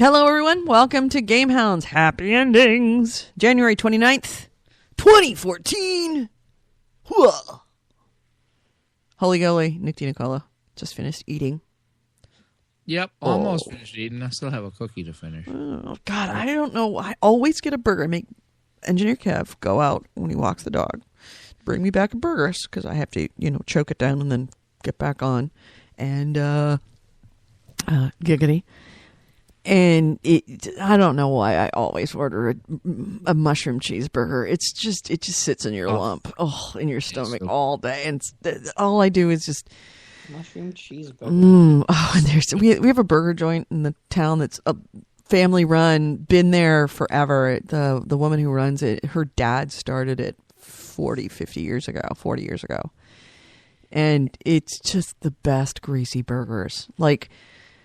Hello, everyone. Welcome to Gamehounds Happy Endings. January 29th, 2014. Whoa. Holy Goly, Nick DiNicola. Just finished eating. Yep, almost finished eating. I still have a cookie to finish. Oh, God, I don't know. I always get a burger. I make Engineer Kev go out when he walks the dog. Bring me back a burger because I have to, choke it down and then get back on. And, giggity. And I don't know why I always order a mushroom cheeseburger. It just sits in your lump, in your stomach all day. And all I do is just mushroom cheeseburger. And we have a burger joint in the town that's a family run, been there forever. The woman who runs it, her dad started it 40 years ago. And it's just the best greasy burgers. Like,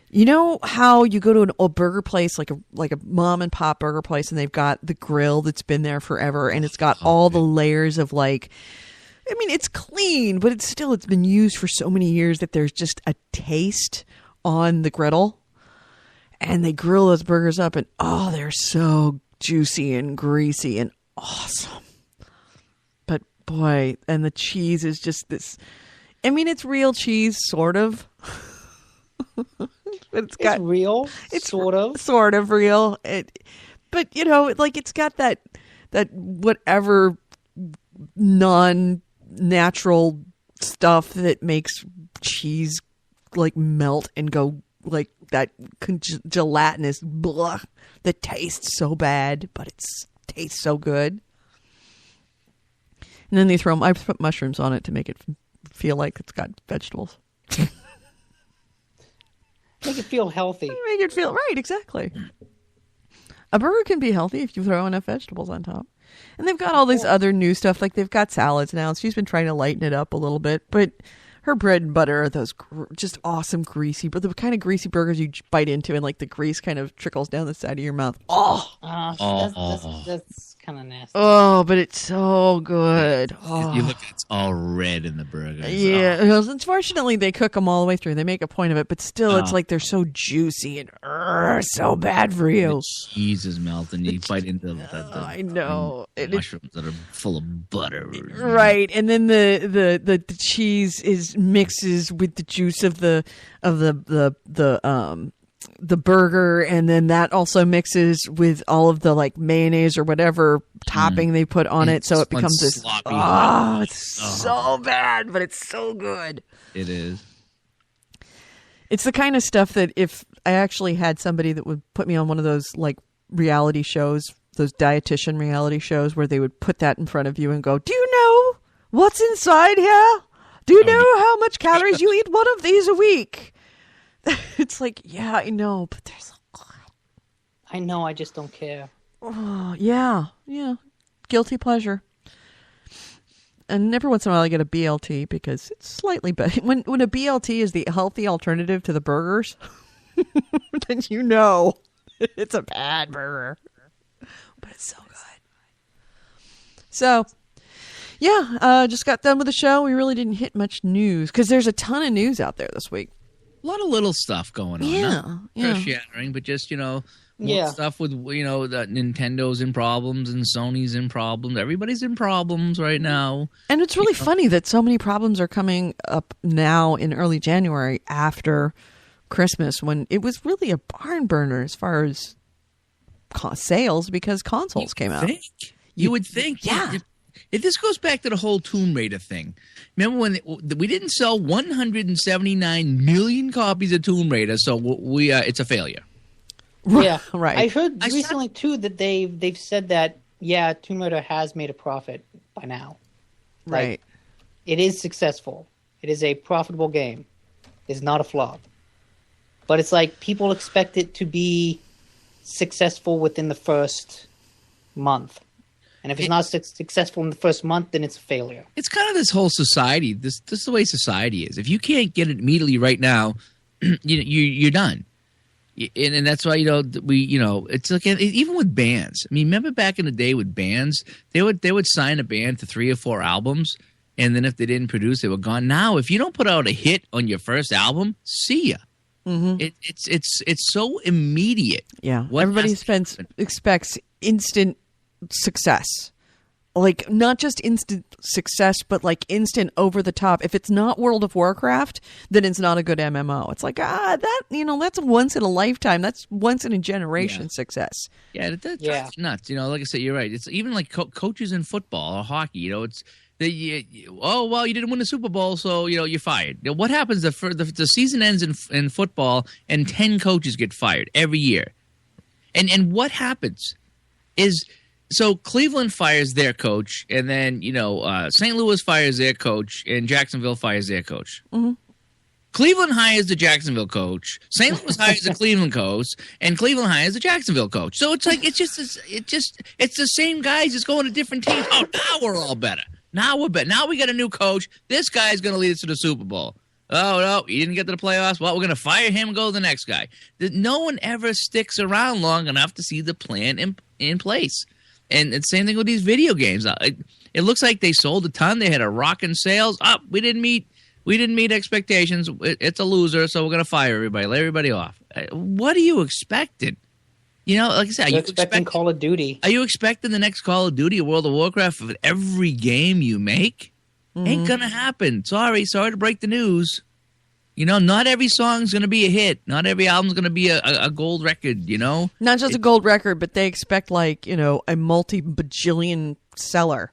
you know how you go to a burger place, like a mom and pop burger place, and they've got the grill that's been there forever, and it's got all the layers of it's clean, but it's been used for so many years that there's just a taste on the griddle, and they grill those burgers up, and they're so juicy and greasy and awesome. But boy, and the cheese is just this. I mean, it's real cheese, sort of. It's real. It's sort of real. But it's got that whatever non-natural stuff that makes cheese melt and go like that gelatinous blah that tastes so bad, but it tastes so good. And then I put mushrooms on it to make it feel like it's got vegetables. Make it feel healthy. Make it feel right, exactly. A burger can be healthy if you throw enough vegetables on top. And they've got all this other new stuff, like they've got salads now. She's been trying to lighten it up a little bit, but her bread and butter are those just awesome greasy, but the kind of greasy burgers you bite into and the grease kind of trickles down the side of your mouth. That's kind of nasty. But it's so good. You look, it's all red in the burger. Yeah. Unfortunately, they cook them all the way through. They make a point of it, but still, it's like they're so juicy and so bad for you. The cheese is melting. You bite into I know. Mushrooms that are full of butter. Right, and then the cheese mixes with the juice of the burger, and then that also mixes with all of the mayonnaise or whatever topping they put on it, so it becomes this sloppy. So bad, but it's so good. It is. It's the kind of stuff that if I actually had somebody that would put me on one of those reality shows, those dietitian reality shows where they would put that in front of you and go, "Do you know what's inside here? Do you know how much calories you eat one of these a week?" It's yeah, I know, but there's a lot. I know, I just don't care. Oh, yeah. Guilty pleasure. And every once in a while I get a BLT because it's slightly better. When a BLT is the healthy alternative to the burgers, then it's a bad burger. But it's so good. So, yeah, just got done with the show. We really didn't hit much news because there's a ton of news out there this week. A lot of little stuff going on. Yeah. Earth-shattering, but just, stuff with, the Nintendo's in problems and Sony's in problems. Everybody's in problems right now. And it's really funny that so many problems are coming up now in early January after Christmas, when it was really a barn burner as far as sales because consoles came out. You would think. Yeah. If this goes back to the whole Tomb Raider thing, remember when we didn't sell 179 million copies of Tomb Raider, so it's a failure. Yeah, right. I heard recently too that they've said that Tomb Raider has made a profit by now. Right. It is successful. It is a profitable game. It's not a flop. But it's people expect it to be successful within the first month. And if it's not successful in the first month, then it's a failure. It's kind of this whole society. This is the way society is. If you can't get it immediately right now, you're done. And that's why it's even with bands. I mean, remember back in the day with bands, they would sign a band to 3 or 4 albums, and then if they didn't produce, they were gone. Now, if you don't put out a hit on your first album, see ya. It's so immediate. Yeah. What Everybody has to happen? expects instant success. Like, not just instant success, but like instant over the top. If it's not World of Warcraft, then it's not a good MMO. It's like, that's once in a lifetime. That's once in a generation success. Yeah, that's nuts. Like I said, you're right. It's even like coaches in football or hockey. It's you didn't win the Super Bowl, so you're fired. What happens if the season ends in football and 10 coaches get fired every year? And what happens is, so Cleveland fires their coach, and then St. Louis fires their coach, and Jacksonville fires their coach. Mm-hmm. Cleveland hires the Jacksonville coach, St. Louis hires the Cleveland coach, and Cleveland hires the Jacksonville coach. So it's like it's the same guys just going to different teams. Oh, now we're all better. Now we're better. Now we got a new coach. This guy's going to lead us to the Super Bowl. Oh, no, he didn't get to the playoffs. Well, we're going to fire him and go to the next guy. No one ever sticks around long enough to see the plan in place. And it's the same thing with these video games. It looks like they sold a ton. They had a rockin' sales. We didn't meet expectations. It's a loser, so we're going to fire everybody, lay everybody off. What are you expecting? Like I said, are you expecting Call of Duty? Are you expecting the next Call of Duty or World of Warcraft for every game you make? Mm-hmm. Ain't going to happen. Sorry to break the news. Not every song's going to be a hit. Not every album's going to be a gold record, Not just a gold record, but they expect a multi-bajillion seller.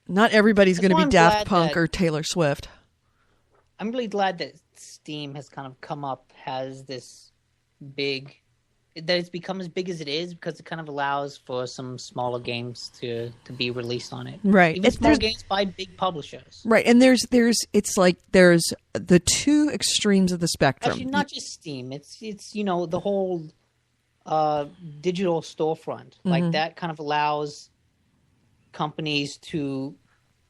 Not everybody's going to be Daft Punk or Taylor Swift. I'm really glad that Steam has kind of come up, has this that it's become as big as it is, because it kind of allows for some smaller games to be released on it. Right. Even small games by big publishers. Right. And there's the two extremes of the spectrum. Actually, not just Steam. It's the whole digital storefront. Mm-hmm. Like, that kind of allows companies to,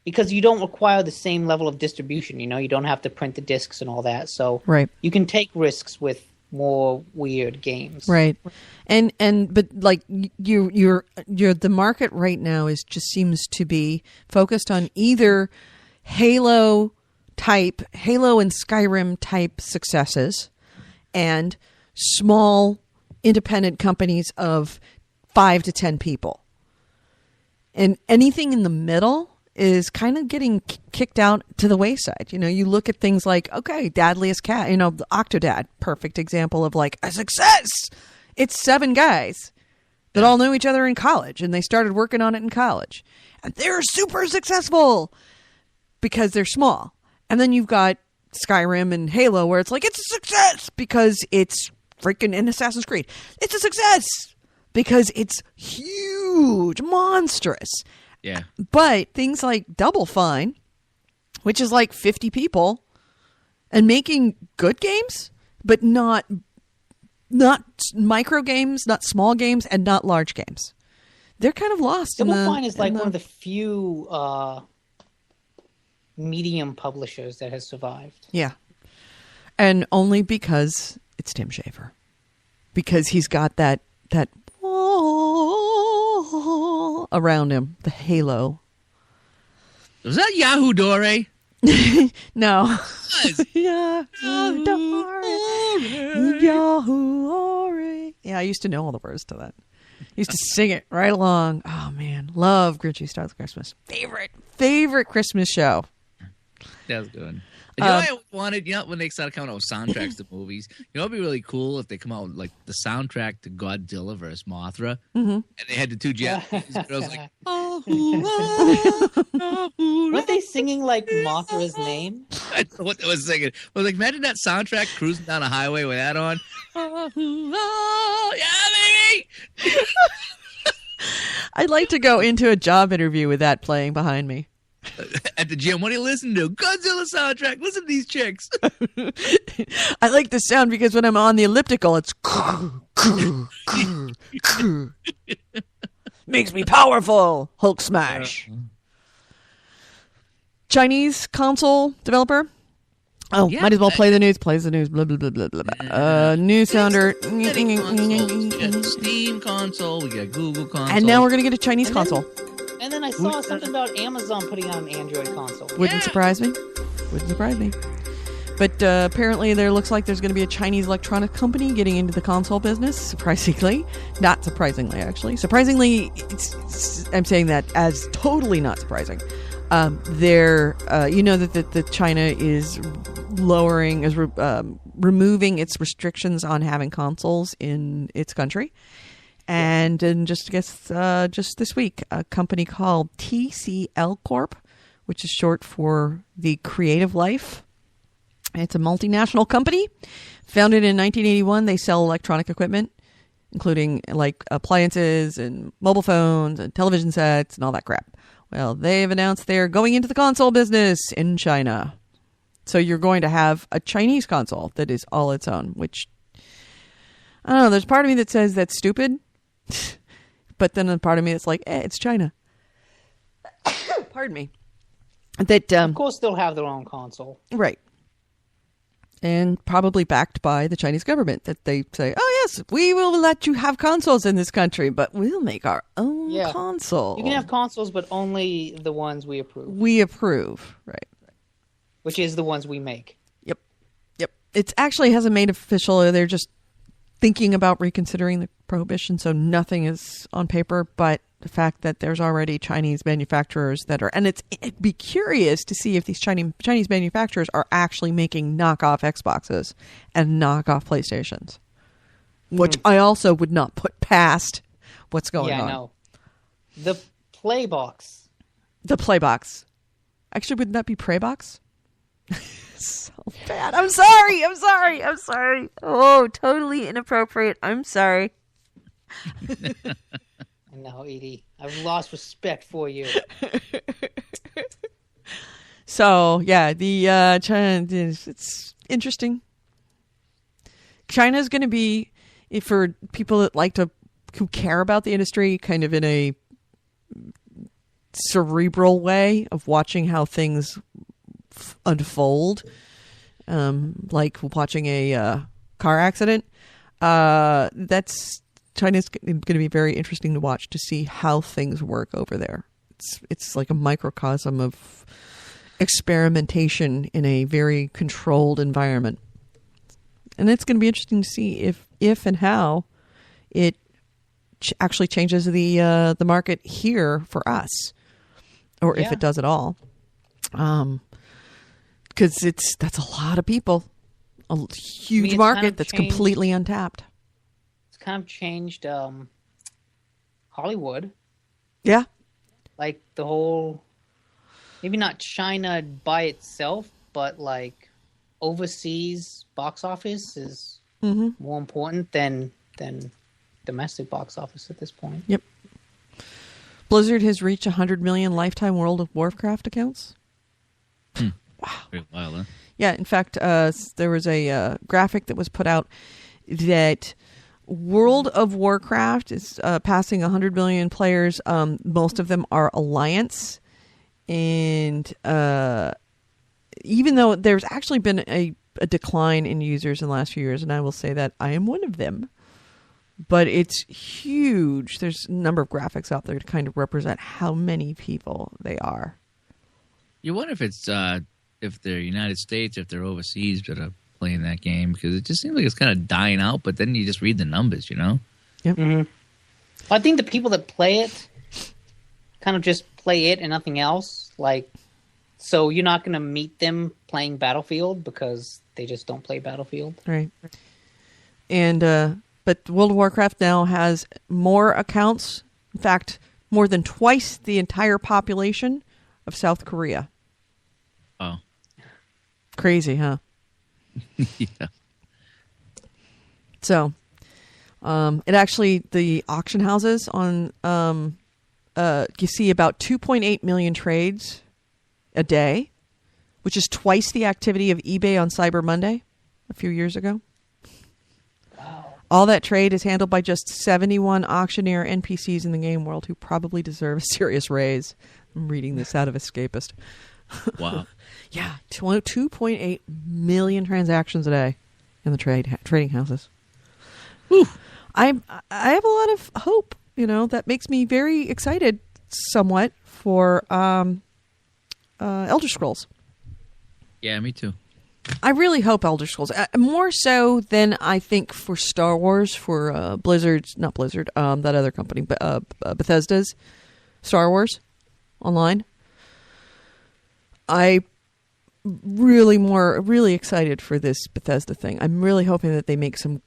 because you don't require the same level of distribution. You don't have to print the discs and all that. So you can take risks with more weird games, right? But like you're the market right now seems to be focused on either Halo and Skyrim type successes, and small independent companies of 5 to 10 people, and anything in the middle is kind of getting kicked out to the wayside. You look at things like, Dadliest Cat, the Octodad, perfect example of like a success. It's 7 guys that all knew each other in college, and they started working on it in college, and they're super successful because they're small. And then you've got Skyrim and Halo, where it's like, it's a success because it's freaking in Assassin's Creed. It's a success because it's huge, monstrous. Yeah. But things like Double Fine, which is like 50 people, and making good games, but not micro games, not small games, and not large games. They're kind of lost. Double Fine is like one of the few medium publishers that has survived. Yeah. And only because it's Tim Schafer. Because he's got that around him, the halo. Was that Yahoo Dore? No. Yahoo Dore. Yeah, I used to know all the words to that. I used to sing it right along. Oh man, love Grinchy Starts Christmas. Favorite Christmas show. That was good. You know what I wanted? When they started coming out with soundtracks to movies, it'd be really cool if they come out with like the soundtrack to Godzilla vs. Mothra, and they had the two Japanese girls like, weren't they singing like Mothra's name? I don't know what they was singing. Well, like, imagine that soundtrack cruising down a highway with that on. Yeah, baby. I'd like to go into a job interview with that playing behind me. At the gym, what do you listen to? Godzilla soundtrack. Listen to these chicks. I like the sound because when I'm on the elliptical, it's makes me powerful. Hulk smash. Chinese console developer. Oh, yeah, might as well play the news. Plays the news. Blah blah blah blah blah. New sounder. We got Steam console. We got Google console. And now we're gonna get a Chinese console. And then I saw something about Amazon putting out an Android console. Wouldn't surprise me. But apparently there looks like there's going to be a Chinese electronic company getting into the console business, surprisingly. Not surprisingly, actually. Surprisingly, I'm saying that as totally not surprising. You know that China is removing its restrictions on having consoles in its country. And in just this week, a company called TCL Corp, which is short for the Creative Life. It's a multinational company. Founded in 1981, they sell electronic equipment, including like appliances and mobile phones and television sets and all that crap. Well, they've announced they're going into the console business in China. So you're going to have a Chinese console that is all its own, which, I don't know, there's part of me that says that's stupid. But then a part of me that's like, it's China. Pardon me. That of course they'll have their own console. Right. And probably backed by the Chinese government, that they say, oh, yes, we will let you have consoles in this country, but we'll make our own console. You can have consoles, but only the ones we approve. We approve, right. Which is the ones we make. Yep. It actually hasn't made official. They're just thinking about reconsidering the prohibition, so nothing is on paper, but the fact that there's already Chinese manufacturers that are, and it'd be curious to see if these Chinese manufacturers are actually making knockoff Xboxes and knockoff PlayStations, which I also would not put past what's going on. Yeah, I know. The Playbox. The Playbox. Actually, wouldn't that be Preybox? So bad. I'm sorry. Oh, totally inappropriate. I'm sorry. No, Edie, I've lost respect for you. So, yeah, the China, it's interesting. China's going to be, for people that who care about the industry, kind of in a cerebral way of watching how things unfold, like watching a car accident. China's going to be very interesting to watch, to see how things work over there. It's like a microcosm of experimentation in a very controlled environment, and it's going to be interesting to see if and how it actually changes the market here for us, or if it does at all. Because that's a lot of people, a huge market that's completely untapped. Kind of changed Hollywood. Yeah. Like the whole, maybe not China by itself, but like overseas box office is more important than domestic box office at this point. Yep. Blizzard has reached 100 million lifetime World of Warcraft accounts. Wow. Pretty wild, huh? Yeah, in fact, there was a graphic that was put out that World of Warcraft is passing 100 million players. Most of them are Alliance. And even though there's actually been a decline in users in the last few years, and I will say that I am one of them, but it's huge. There's a number of graphics out there to kind of represent how many people they are. You wonder if it's if they're United States, if they're overseas that are playing that game, because it just seems like it's kind of dying out, but then you just read the numbers, you know? Yep. Mm-hmm. I think the people that play it kind of just play it and nothing else. Like, so you're not going to meet them playing Battlefield because they just don't play Battlefield. Right. And, but World of Warcraft now has more accounts. In fact, more than twice the entire population of South Korea. Oh. Crazy, huh? Yeah. So, it actually, the auction houses on, you see about 2.8 million trades a day, which is twice the activity of eBay on Cyber Monday a few years ago. Wow. All that trade is handled by just 71 auctioneer NPCs in the game world who probably deserve a serious raise. I'm reading this out of Escapist. Wow. Yeah, 2.8 million transactions a day in the trading houses. Whew. I have a lot of hope. That makes me very excited, somewhat, for Elder Scrolls. Yeah, me too. I really hope Elder Scrolls, more so than I think for Star Wars, for Blizzard's, not Blizzard, that other company, Bethesda's Star Wars Online. I really excited for this Bethesda thing. I'm really hoping that they make some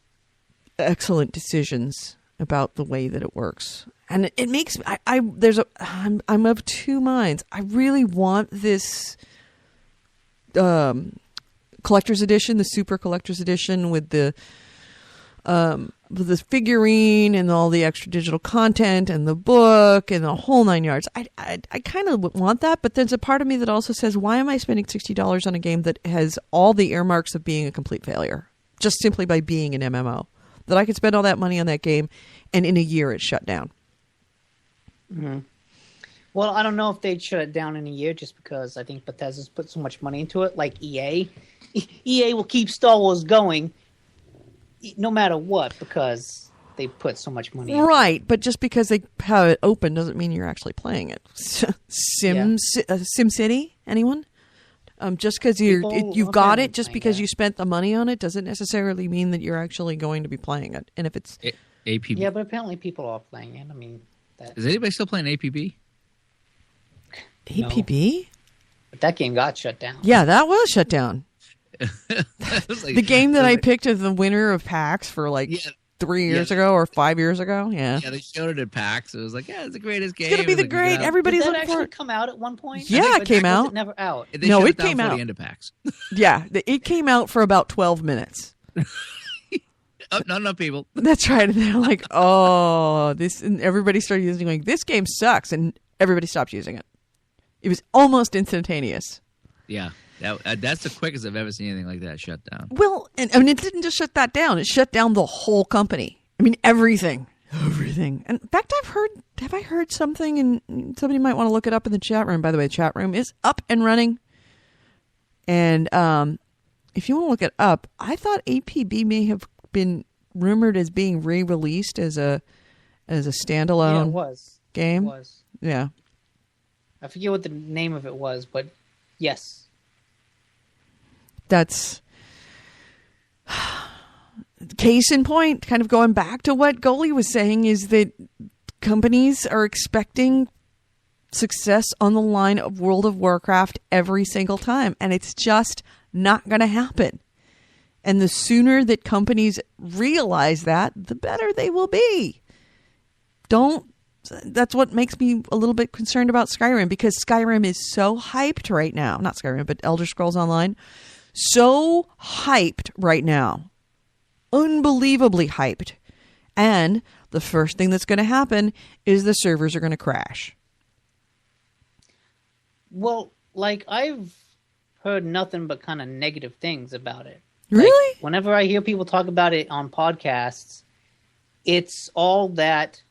excellent decisions about the way that it works. And it makes I'm of two minds. I really want this collector's edition, the super collector's edition with the figurine and all the extra digital content and the book and the whole 9 yards. I kind of want that, but there's a part of me that also says, why am I spending $60 on a game that has all the earmarks of being a complete failure just simply by being an MMO? That I could spend all that money on that game and in a year it's shut down. Mm-hmm. Well, I don't know if they'd shut it down in a year just because I think Bethesda's put so much money into it, like EA. EA will keep Star Wars going no matter what because they put so much money into it. Right, but just because they have it open doesn't mean you're actually playing it. SimCity? Anyone? Just because you've got it, just because you spent the money on it, doesn't necessarily mean that you're actually going to be playing it. And if it's APB, yeah, but apparently people are playing it. I mean, is anybody still playing APB? APB? No. But that game got shut down. Yeah, that was shut down. Like, the game that I picked as the winner of PAX for 3 years ago or 5 years ago. Yeah, they showed it at PAX. It was like, it's the greatest game. It's gonna be the great. Everybody's Did that looking for actually it. come out at one point? Yeah, it came out. Was it never out? They No, shut it down came for out. the end of PAX. Yeah, it came out for about 12 minutes. Not enough people. That's right. And they're like, oh, this, and everybody started using like, this game sucks, and everybody stopped using it. It was almost instantaneous. Yeah, that's the quickest I've ever seen anything like that shut down. Well, and I mean, it didn't just shut that down; it shut down the whole company. I mean, everything. And in fact, have I heard something? And somebody might want to look it up in the chat room. By the way, the chat room is up and running. And if you want to look it up, I thought APB may have been rumored as being re-released as a standalone. Yeah, it was. Game. It was. Yeah. I forget what the name of it was, but yes. That's case in point, kind of going back to what Goalie was saying, is that companies are expecting success on the line of World of Warcraft every single time, and it's just not going to happen. And the sooner that companies realize that, the better they will be. That's what makes me a little bit concerned about Skyrim, because Skyrim is so hyped right now. Not Skyrim, but Elder Scrolls Online. So hyped right now. Unbelievably hyped. And the first thing that's going to happen is the servers are going to crash. Well, I've heard nothing but kind of negative things about it. Really? Whenever I hear people talk about it on podcasts, it's all that,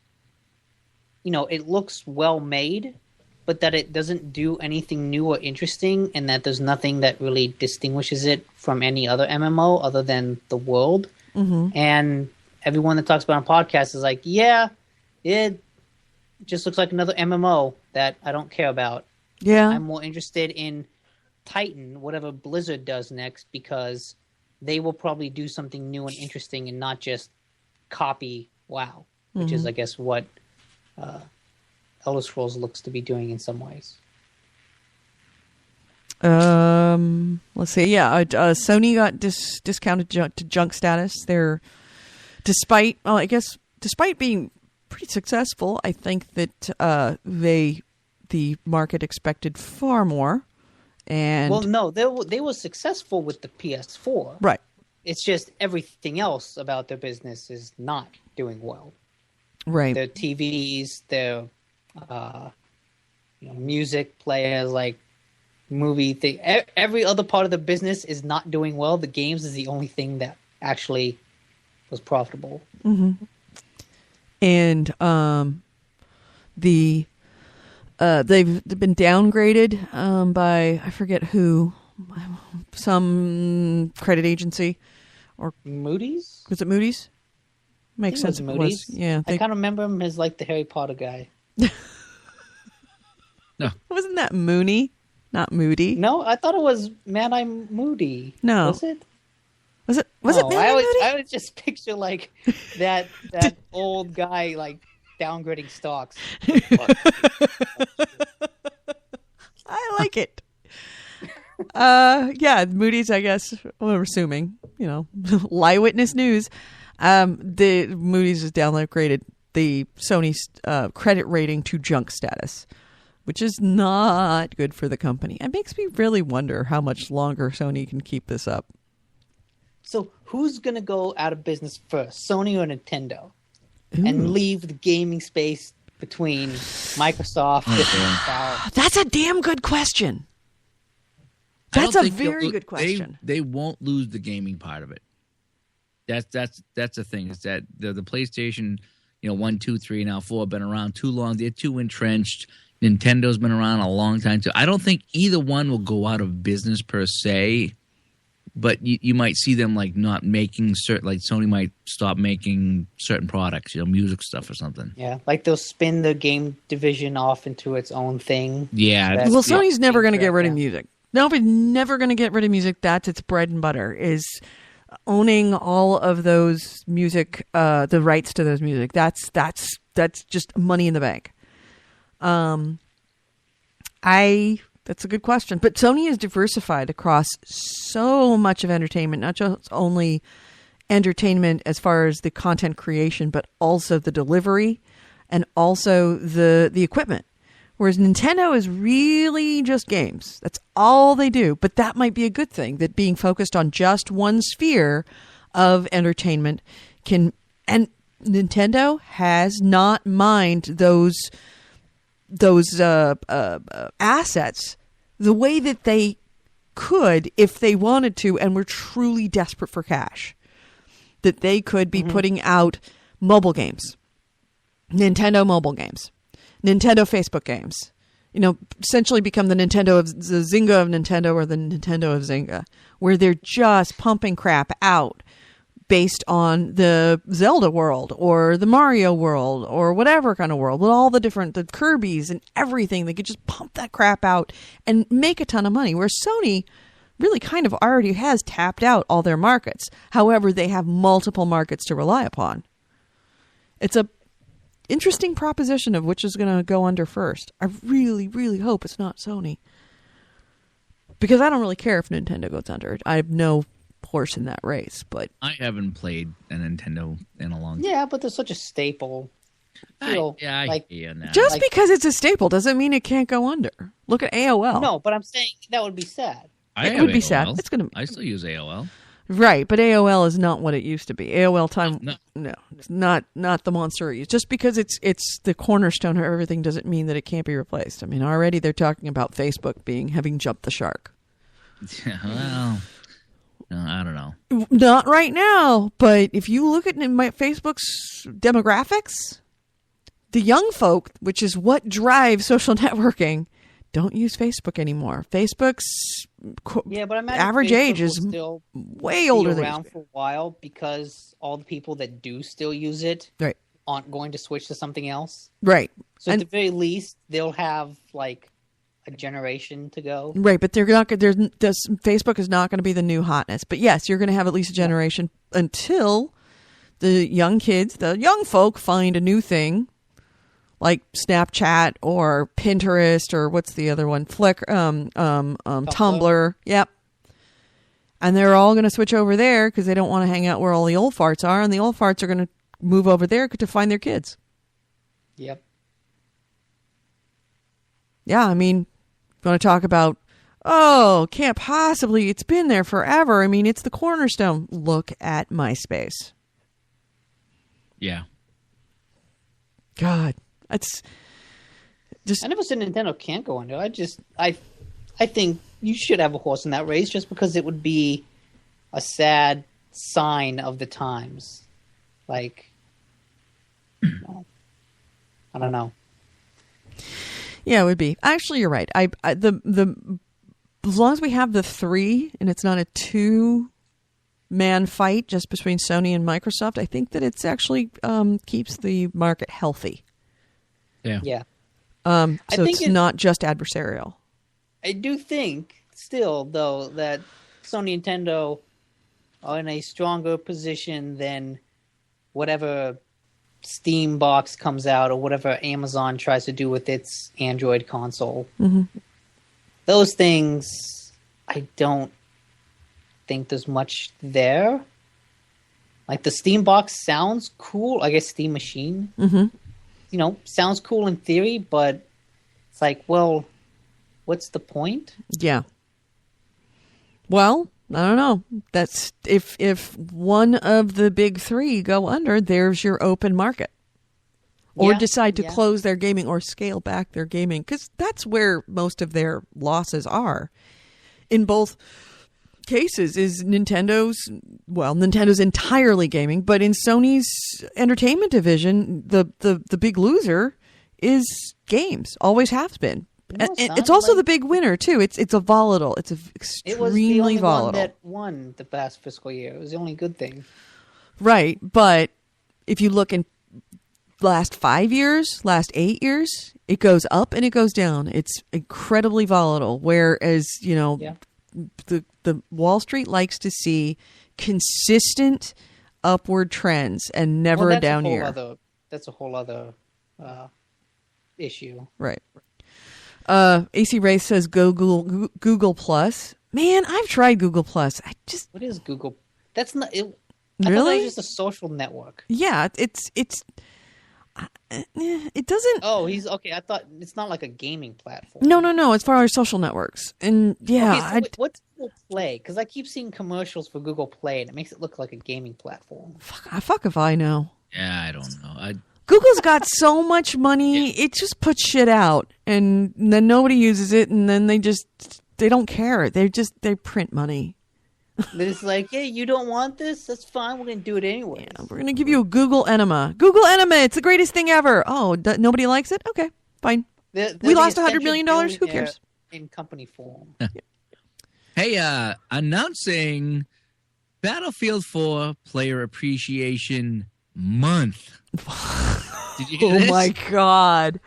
it looks well made, but that it doesn't do anything new or interesting, and that there's nothing that really distinguishes it from any other MMO other than the world. Mm-hmm. And everyone that talks about it on podcasts is like, yeah, it just looks like another MMO that I don't care about. Yeah. I'm more interested in Titan, whatever Blizzard does next, because they will probably do something new and interesting and not just copy WoW, which is, I guess, what Elder Scrolls looks to be doing in some ways. Let's see. Yeah, Sony got discounted to junk status. Despite being pretty successful, I think that the market expected far more. And well, no, they were successful with the PS4. Right. It's just everything else about their business is not doing well. Right. Their TVs, their music players, movie thing. Every other part of the business is not doing well. The games is the only thing that actually was profitable. Mm-hmm. And they've been downgraded by, I forget who, some credit agency, or Moody's. Was it Moody's? Makes sense. It was Moody's. Yeah, I kind of remember him as the Harry Potter guy. No, wasn't that Mooney? not Moody. No, I thought it was Man I'm Moody. No. Was it? Was it No, Man I'm Moody? I always just picture like that old guy like downgrading stocks. I like it. Yeah, Moody's, I guess, we're assuming, lie witness news. The Moody's has downgraded the Sony's credit rating to junk status, which is not good for the company. It makes me really wonder how much longer Sony can keep this up. So who's going to go out of business first, Sony or Nintendo? And leave the gaming space between Microsoft and Valve? That's a damn good question. That's a very good question. They won't lose the gaming part of it. That's the thing, is that the PlayStation, 1, 2, 3, now 4 have been around too long. They're too entrenched. Nintendo's been around a long time too. I don't think either one will go out of business per se, but you might see them like not making certain, like Sony might stop making certain products, music stuff or something. Yeah, like they'll spin the game division off into its own thing. Yeah. Well, Sony's never going to get rid of music. Nobody's never going to get rid of music. That's its bread and butter, is owning all of those music, the rights to those music. That's just money in the bank. That's a good question. But Sony is diversified across so much of entertainment, not just only entertainment as far as the content creation, but also the delivery and also the equipment. Whereas Nintendo is really just games. That's all they do. But that might be a good thing, that being focused on just one sphere of entertainment can... And Nintendo has not mined those assets the way that they could if they wanted to and were truly desperate for cash. That they could be putting out mobile games, Nintendo mobile games, Nintendo Facebook games, essentially become the Nintendo of the Zynga of Nintendo, or the Nintendo of Zynga, where they're just pumping crap out based on the Zelda world or the Mario world or whatever kind of world, with all the Kirby's and everything. They could just pump that crap out and make a ton of money. Where Sony really kind of already has tapped out all their markets. However, they have multiple markets to rely upon. It's a interesting proposition of which is going to go under first. I really, really hope it's not Sony, because I don't really care if Nintendo goes under. I have no horse in that race, but I haven't played a Nintendo in a long time. Yeah, but they're such a staple. Just because it's a staple doesn't mean it can't go under. Look at AOL. No, but I'm saying that would be sad. It would be sad. It's gonna. I still use AOL. Right, but AOL is not what it used to be. AOL time, no, it's not the monster it used. Just because it's the cornerstone of everything doesn't mean that it can't be replaced. I mean, already they're talking about Facebook having jumped the shark. Yeah, well, no, I don't know. Not right now, but if you look at Facebook's demographics, the young folk, which is what drives social networking, don't use Facebook anymore. Facebook's but average Facebook age is still way older than around for a while, because all the people that do still use it aren't going to switch to something else. Right. So at the very least, they'll have like a generation to go. Right, but they're not. Facebook is not going to be the new hotness. But yes, you're going to have at least a generation until the young kids, the young folk, find a new thing, like Snapchat or Pinterest or what's the other one? Flickr, Tumblr. Yep. And they're all going to switch over there because they don't want to hang out where all the old farts are, and the old farts are going to move over there to find their kids. Yep. Yeah, I mean, you want to talk about, can't possibly, it's been there forever. I mean, it's the cornerstone. Look at MySpace. Yeah. God. It's just. I never said Nintendo can't go under. I think you should have a horse in that race, just because it would be a sad sign of the times. Like, I don't know. Yeah, it would be. Actually, you're right. As long as we have the three and it's not a 2-man fight just between Sony and Microsoft, I think that it's actually keeps the market healthy. Yeah. Yeah. So it's not just adversarial. I do think still though that Sony and Nintendo are in a stronger position than whatever Steam box comes out or whatever Amazon tries to do with its Android console. Mm-hmm. Those things, I don't think there's much there. Like the Steam box sounds cool. I guess Steam Machine, sounds cool in theory, but it's like, well, what's the point? Yeah. Well, I don't know. That's if one of the big three go under, there's your open market. Or decide to close their gaming or scale back their gaming, because that's where most of their losses are. In both cases is Nintendo's entirely gaming, but in Sony's entertainment division, the big loser is games. Always has been. No, and it's also the big winner too. It's a volatile. It's extremely it was the only volatile. one that won the past fiscal year. It was the only good thing. Right, but if you look in last 5 years, last 8 years, it goes up and it goes down. It's incredibly volatile. Whereas, the Wall Street likes to see consistent upward trends and never a down year. That's a whole other issue. Right. AC Ray says Google Plus. Man, I've tried Google Plus. What is Google? That's not it. I Really? thought that was just a social network. Yeah, it doesn't. Oh, he's okay. I thought it's not like a gaming platform. No. As far as social networks, and Okay, so what's Google Play? Because I keep seeing commercials for Google Play, and it makes it look like a gaming platform. fuck if I know. Yeah, I don't know. Google's got so much money, it just puts shit out, and then nobody uses it, and then they don't care. They print money. But it's like, hey, you don't want this? That's fine. We're gonna do it anyway. Yeah, we're gonna give you a Google Enema. Google Enema, it's the greatest thing ever. Oh, nobody likes it? Okay, fine. We lost $100 million. Who cares? In company form. Hey, announcing Battlefield 4 Player Appreciation Month. Did you hear this? Oh my God.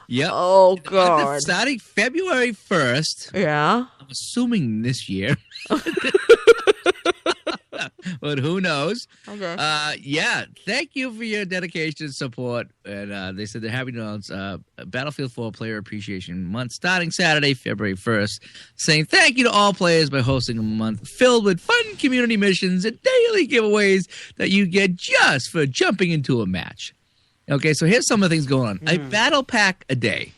Yep. Oh God. Starting February 1st. Yeah. I'm assuming this year. But who knows? Okay. Yeah. Thank you for your dedication and support. And they said they're happy to announce Battlefield 4 Player Appreciation Month starting Saturday, February 1st, saying thank you to all players by hosting a month filled with fun community missions and daily giveaways that you get just for jumping into a match. Okay, so here's some of the things going on. A battle pack a day.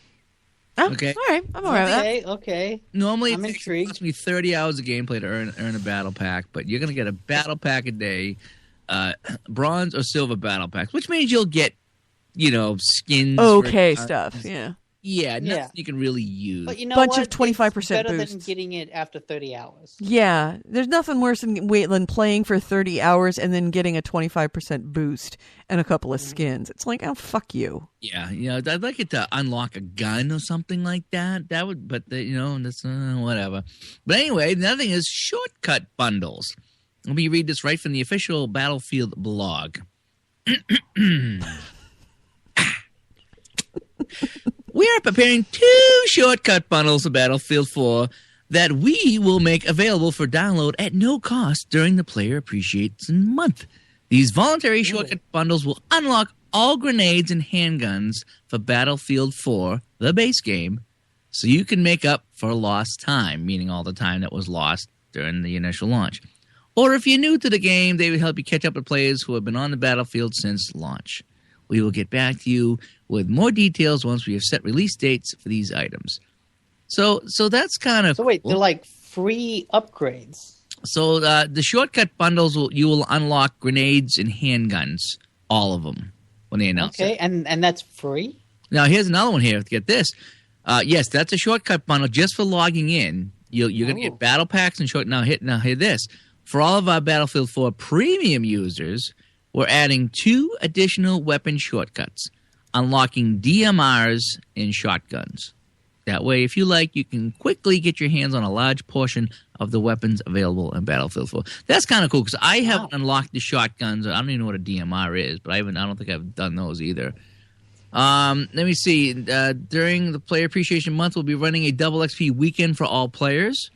Oh, okay. All right. I'm all right with that. Okay. Normally I'm it takes intrigued. approximately 30 hours of gameplay to earn a battle pack, but you're going to get a battle pack a day, bronze or silver battle packs, which means you'll get, skins. Okay, stuff. Yeah. Yeah, nothing you can really use. But you know Bunch what? of 25% It's better than boosts. getting it after 30 hours. Yeah. There's nothing worse than playing for 30 hours and then getting a 25% boost and a couple of skins. It's like, oh, fuck you. Yeah, I'd like it to unlock a gun or something like that. That would, but that's whatever. But anyway, another thing is shortcut bundles. Let me read this right from the official Battlefield blog. We are preparing 2 shortcut bundles for Battlefield 4 that we will make available for download at no cost during the Player Appreciation Month. These voluntary shortcut bundles will unlock all grenades and handguns for Battlefield 4, the base game, so you can make up for lost time, meaning all the time that was lost during the initial launch. Or if you're new to the game, they will help you catch up with players who have been on the battlefield since launch. We will get back to you with more details once we have set release dates for these items. So that's kind of So wait, cool. they're like free upgrades. So the shortcut bundles you will unlock grenades and handguns, all of them, when they announce it. Okay, and that's free? Now here's another one here. Get this. Yes, that's a shortcut bundle just for logging in. You're going to get battle packs and short. Now hear this. For all of our Battlefield 4 premium users, we're adding 2 additional weapon shortcuts, unlocking DMRs and shotguns. That way, if you like, you can quickly get your hands on a large portion of the weapons available in Battlefield 4. That's kind of cool because I haven't unlocked the shotguns. I don't even know what a DMR is, but I don't think I've done those either. Let me see. During the Player Appreciation Month, we'll be running a double XP weekend for all players.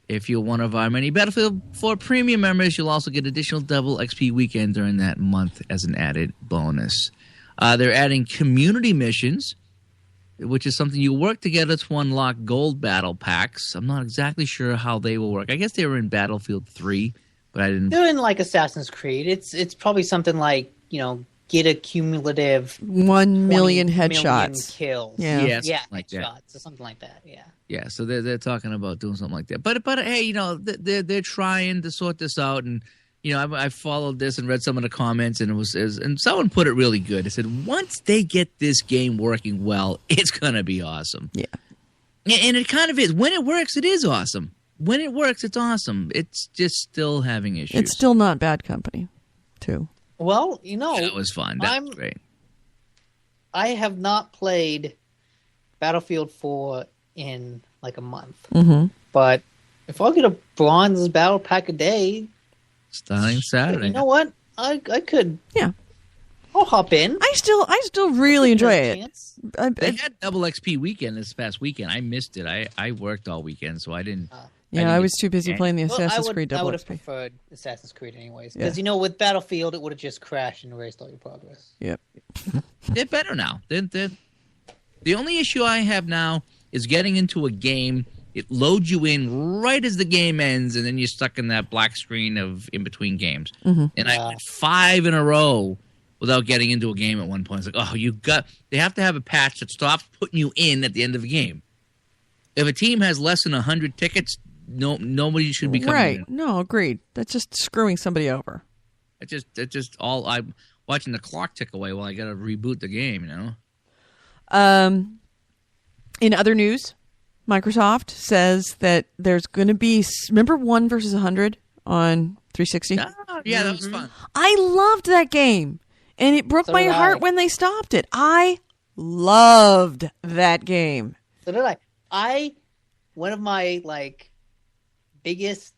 If you're one of our many Battlefield 4 premium members, you'll also get additional double XP weekend during that month as an added bonus. They're adding community missions, which is something you work together to unlock gold battle packs. I'm not exactly sure how they will work. I guess they were in Battlefield 3, but I didn't. They're in like Assassin's Creed. It's probably something like, get a cumulative 1 million 20 million headshots. kills. Yeah. Yeah, like that. headshots or something like that. Yeah. Yeah, so they're talking about doing something like that. But hey, they're trying to sort this out, and I followed this and read some of the comments, and and someone put it really good. It said once they get this game working well, it's gonna be awesome. Yeah, and it kind of is. When it works, it is awesome. When it works, it's awesome. It's just still having issues. it's still not Bad Company, too. Well, that was fun. That was great. I have not played Battlefield 4 in like a month. Mm-hmm. But if I get a bronze battle pack a day, starting Saturday. You know what? I could. Yeah. I'll hop in. I still really enjoy it. They had double XP weekend this past weekend. I missed it. I worked all weekend, so I didn't. I was too busy playing the Assassin's Creed double I would have XP. preferred Assassin's Creed anyways. Because, with Battlefield, it would have just crashed and erased all your progress. Yep. They're better now. The only issue I have now is getting into a game. It loads you in right as the game ends, and then you're stuck in that black screen of in between games. Mm-hmm. And I went 5 in a row without getting into a game at one point. It's like, they have to have a patch that stops putting you in at the end of the game. If a team has less than 100 tickets, nobody should be coming right. in. No, agreed. That's just screwing somebody over. It's just all I'm watching the clock tick away while I got to reboot the game. In other news, Microsoft says that there's going to be, remember 1 versus 100 on 360? Yeah, that was fun. I loved that game, and it broke So my did heart I. when they stopped it. I loved that game. So did I. One of my, biggest,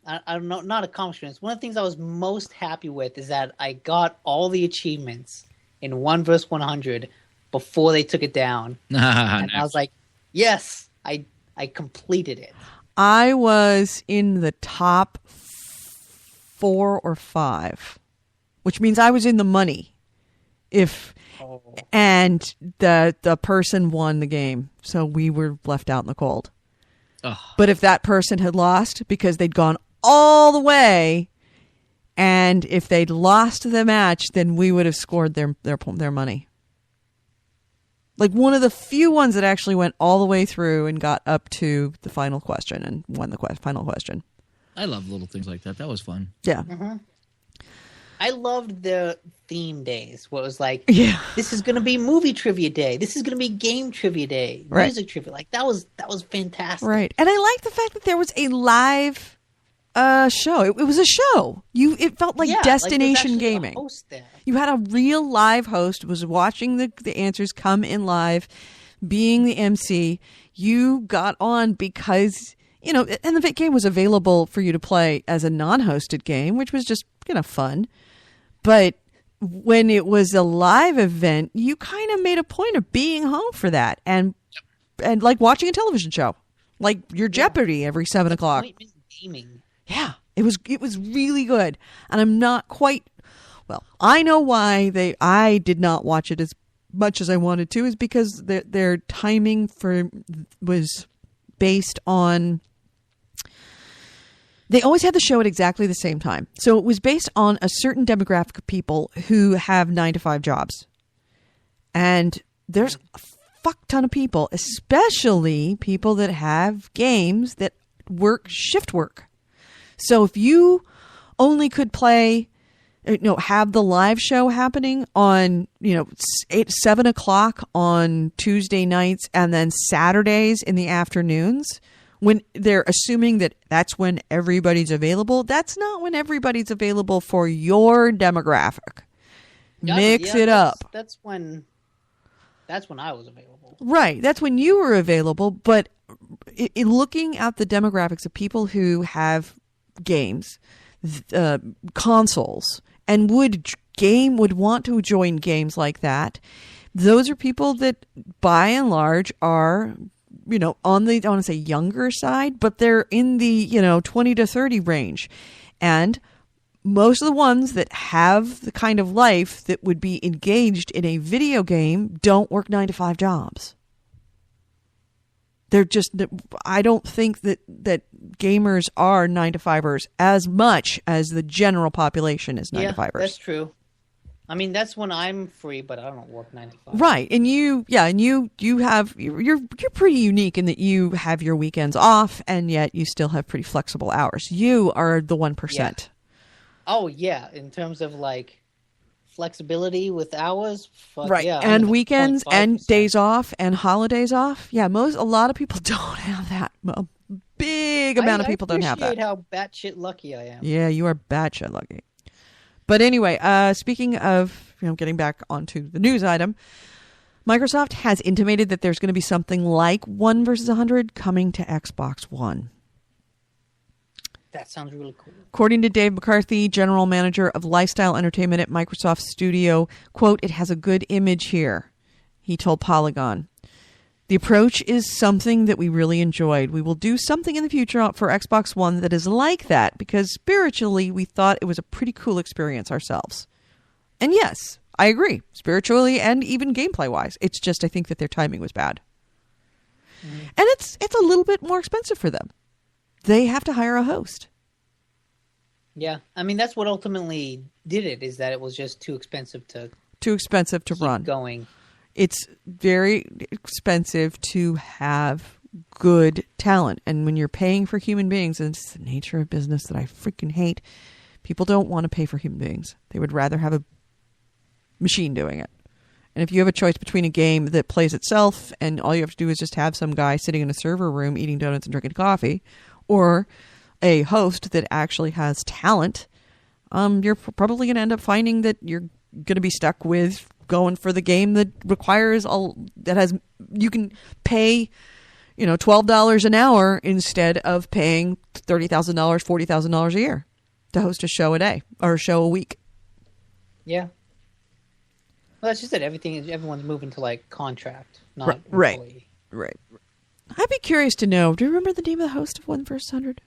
I don't know, not accomplishments. One of the things I was most happy with is that I got all the achievements in 1 versus 100 before they took it down. And I was like, yes, I completed it. I was in the top 4 or 5, which means I was in the money. And the person won the game, so we were left out in the cold. Oh. But if that person had lost because they'd gone all the way, and if they'd lost the match, then we would have scored their money. Like one of the few ones that actually went all the way through and got up to the final question and won the final question. I love little things like that. That was fun. Yeah. Mm-hmm. I loved the theme days where it was like, this is going to be movie trivia day. This is going to be game trivia day. Right. Music trivia. Like that was fantastic. Right. And I like the fact that there was a live show. It was a show. It felt like destination gaming. A host there. You had a real live host, was watching the answers come in live, being the MC. You got on because, and the game was available for you to play as a non-hosted game, which was just, fun. But when it was a live event, you kind of made a point of being home for that and like watching a television show, like your Jeopardy every 7 o'clock. Gaming. Yeah, it was really good. And I'm not quite, I know why I did not watch it as much as I wanted to, is because their timing was based on, they always had the show at exactly the same time. So it was based on a certain demographic of people who have 9-to-5 jobs. And there's a fuck ton of people, especially people that have games that work shift work. So if you only could play, have the live show happening on, 7 o'clock on Tuesday nights and then Saturdays in the afternoons, when they're assuming that that's when everybody's available, that's not when everybody's available for your demographic. Mix it up. That's when I was available. Right. That's when you were available. But in looking at the demographics of people who have games, consoles, and would want to join games like that, those are people that by and large are, on the, I don't want to say younger side, but they're in the, 20 to 30 range. And most of the ones that have the kind of life that would be engaged in a video game don't work 9-to-5 jobs. They're just, I don't think that gamers are 9-to-5ers as much as the general population is 9-to-5ers. That's true. I mean, that's when I'm free, but I don't work 9-to-5. Right. And you have, you're pretty unique in that you have your weekends off and yet you still have pretty flexible hours. You are the 1%. Yeah. Oh, yeah. In terms of like flexibility with hours. Right. Yeah, and weekends 0.5%. and days off and holidays off. Yeah. A lot of people don't have that. A big amount of people don't have that. I appreciate how batshit lucky I am. Yeah, you are batshit lucky. But anyway, speaking of, getting back onto the news item, Microsoft has intimated that there's going to be something like 1 versus 100 coming to Xbox One. That sounds really cool. According to Dave McCarthy, general manager of lifestyle entertainment at Microsoft Studio, quote, "It has a good image here," he told Polygon. "The approach is something that we really enjoyed. We will do something in the future for Xbox One that is like that because spiritually we thought it was a pretty cool experience ourselves." And yes, I agree, spiritually and even gameplay-wise. It's just I think that their timing was bad. Mm-hmm. And it's a little bit more expensive for them. They have to hire a host. Yeah. I mean, that's what ultimately did it, is that it was just too expensive to run. Going. It's very expensive to have good talent. And when you're paying for human beings, and it's the nature of business that I freaking hate, people don't want to pay for human beings. They would rather have a machine doing it. And if you have a choice between a game that plays itself and all you have to do is just have some guy sitting in a server room eating donuts and drinking coffee, or a host that actually has talent, you're probably going to end up finding that you're going to be stuck with going for the game that requires you can pay, $12 an hour instead of paying $30,000, $40,000 a year to host a show a day or a show a week. Yeah. Well, that's just it. Everyone's moving to like contract, not right. employee. Right. I'd be curious to know. Do you remember the name of the host of 1 vs. 100?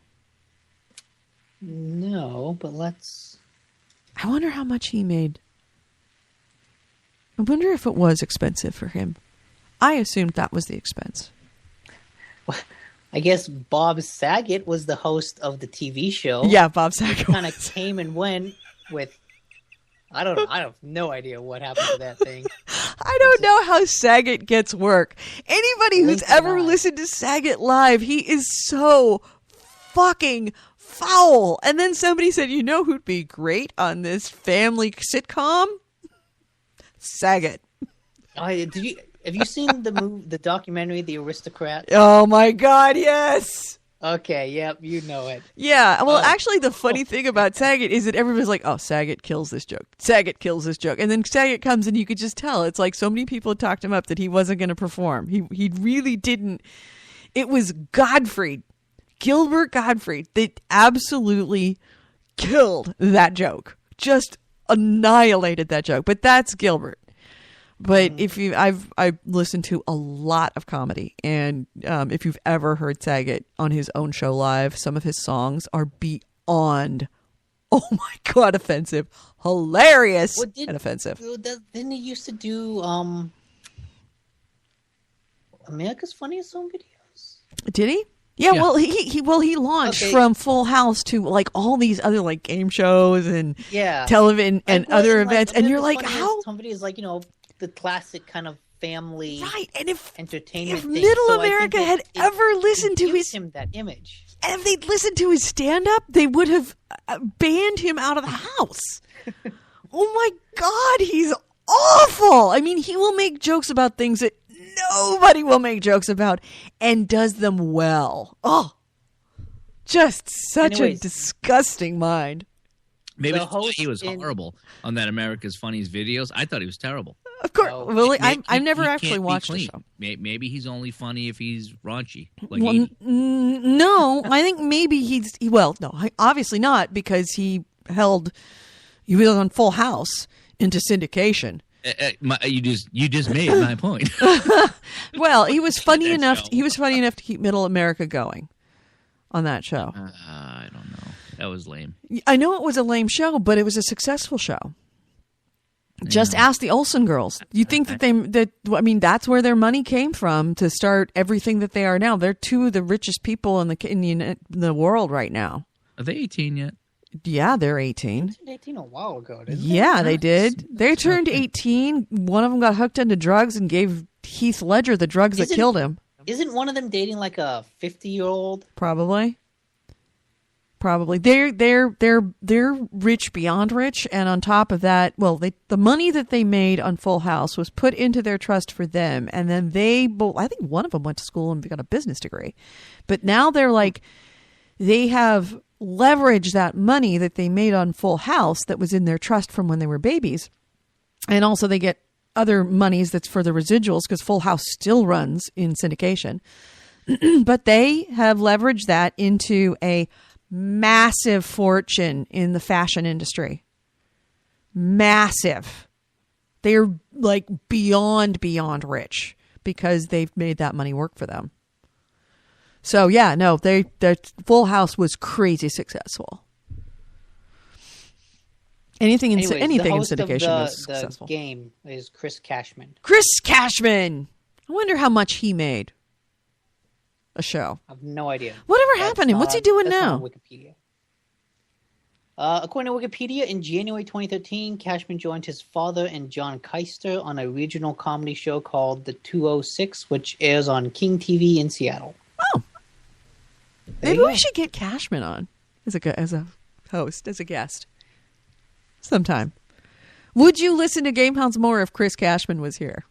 No, but let's. I wonder how much he made. I wonder if it was expensive for him. I assumed that was the expense. Well, I guess Bob Saget was the host of the TV show. Yeah, Bob Saget kind of came and went with. I don't know. I have no idea what happened to that thing. I don't know how Saget gets work. Anybody who's ever listened to Saget live, he is so fucking foul. And then somebody said, who'd be great on this family sitcom? Saget. Have you seen the documentary, The Aristocrat? Oh my God, yes. Okay, yep, you know it. Yeah, well, actually, the funny thing about Saget is that everybody's like, oh, Saget kills this joke. Saget kills this joke. And then Saget comes and you could just tell. It's like so many people talked him up that he wasn't going to perform. He really didn't. It was Gilbert Gottfried, that absolutely killed that joke. Just annihilated that joke. But that's Gilbert. But I've listened to a lot of comedy, and if you've ever heard Saget on his own show live, some of his songs are beyond, oh my God, offensive, hilarious, and offensive. Didn't he used to do America's Funniest Home Videos? Did he? Yeah. Well, he launched from Full House to like all these other like game shows and television and other events, and you're like, how? Somebody is like, the classic kind of family and entertainment if thing. Middle America had ever listened to him that image, and if they'd listened to his stand-up, they would have banned him out of the house. Oh my God, he's awful. I mean, he will make jokes about things that nobody will make jokes about, and does them well. Oh, just such a disgusting mind. Maybe he was horrible on that America's Funniest Videos. I thought he was terrible. Of course, really. I've never actually watched the show. Maybe he's only funny if he's raunchy. No, I think maybe obviously not, because he was on Full House into syndication. You just made my point. Well, he was funny That enough. show. He was funny enough to keep Middle America going on that show. I don't know. That was lame. I know it was a lame show, but it was a successful show. Just ask the Olsen girls. You think that's where their money came from to start everything that they are now. They're two of the richest people in the world right now. Are they 18 yet? Yeah, they're 18. 18 a while ago, didn't Yeah, they did. They turned 18. One of them got hooked into drugs and gave Heath Ledger the drugs that killed him. Isn't one of them dating like a 50-year-old? Probably. They're rich beyond rich, and on top of that, the money that they made on Full House was put into their trust for them, and then I think one of them went to school and got a business degree, but now they have leveraged that money that they made on Full House that was in their trust from when they were babies, and also they get other monies that's for the residuals because Full House still runs in syndication, but they have leveraged that into a massive fortune in the fashion industry. Massive. They're like beyond rich because they've made that money work for them. So yeah, no, their Full House was crazy successful. Anything in syndication was successful. The game is Chris Cashman. Chris Cashman. I wonder how much he made. A show. I have no idea. Whatever happened to him? What's he doing now? On Wikipedia. According to Wikipedia, in January 2013, Cashman joined his father and John Keister on a regional comedy show called The 206, which airs on King TV in Seattle. Oh. Maybe we should get Cashman on as a host, as a guest. Sometime. Would you listen to Game Hounds more if Chris Cashman was here?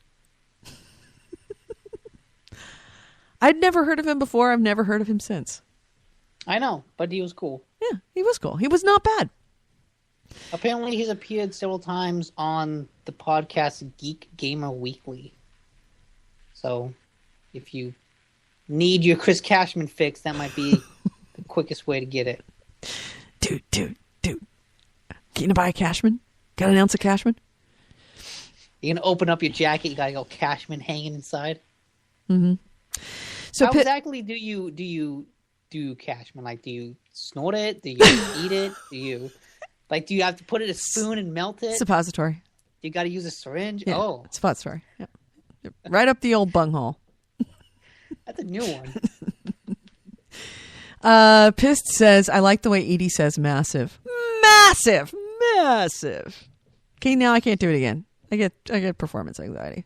I'd never heard of him before. I've never heard of him since. I know, but he was cool. Yeah, he was cool. He was not bad. Apparently, he's appeared several times on the podcast Geek Gamer Weekly. So, if you need your Chris Cashman fix, that might be the quickest way to get it. Dude. Can you buy a Cashman? Got an ounce of Cashman? You're going to open up your jacket, you got to go Cashman hanging inside? Mm-hmm. So how exactly do you do Cashman? Like, do you snort it? Do you eat it? Do you have to put it in a spoon and melt it? Suppository. You got to use a syringe? Yeah, oh. Suppository. Yeah. Right up the old bunghole. That's a new one. Pist says, I like the way Edie says massive. Massive. Okay, now I can't do it again. I get performance anxiety.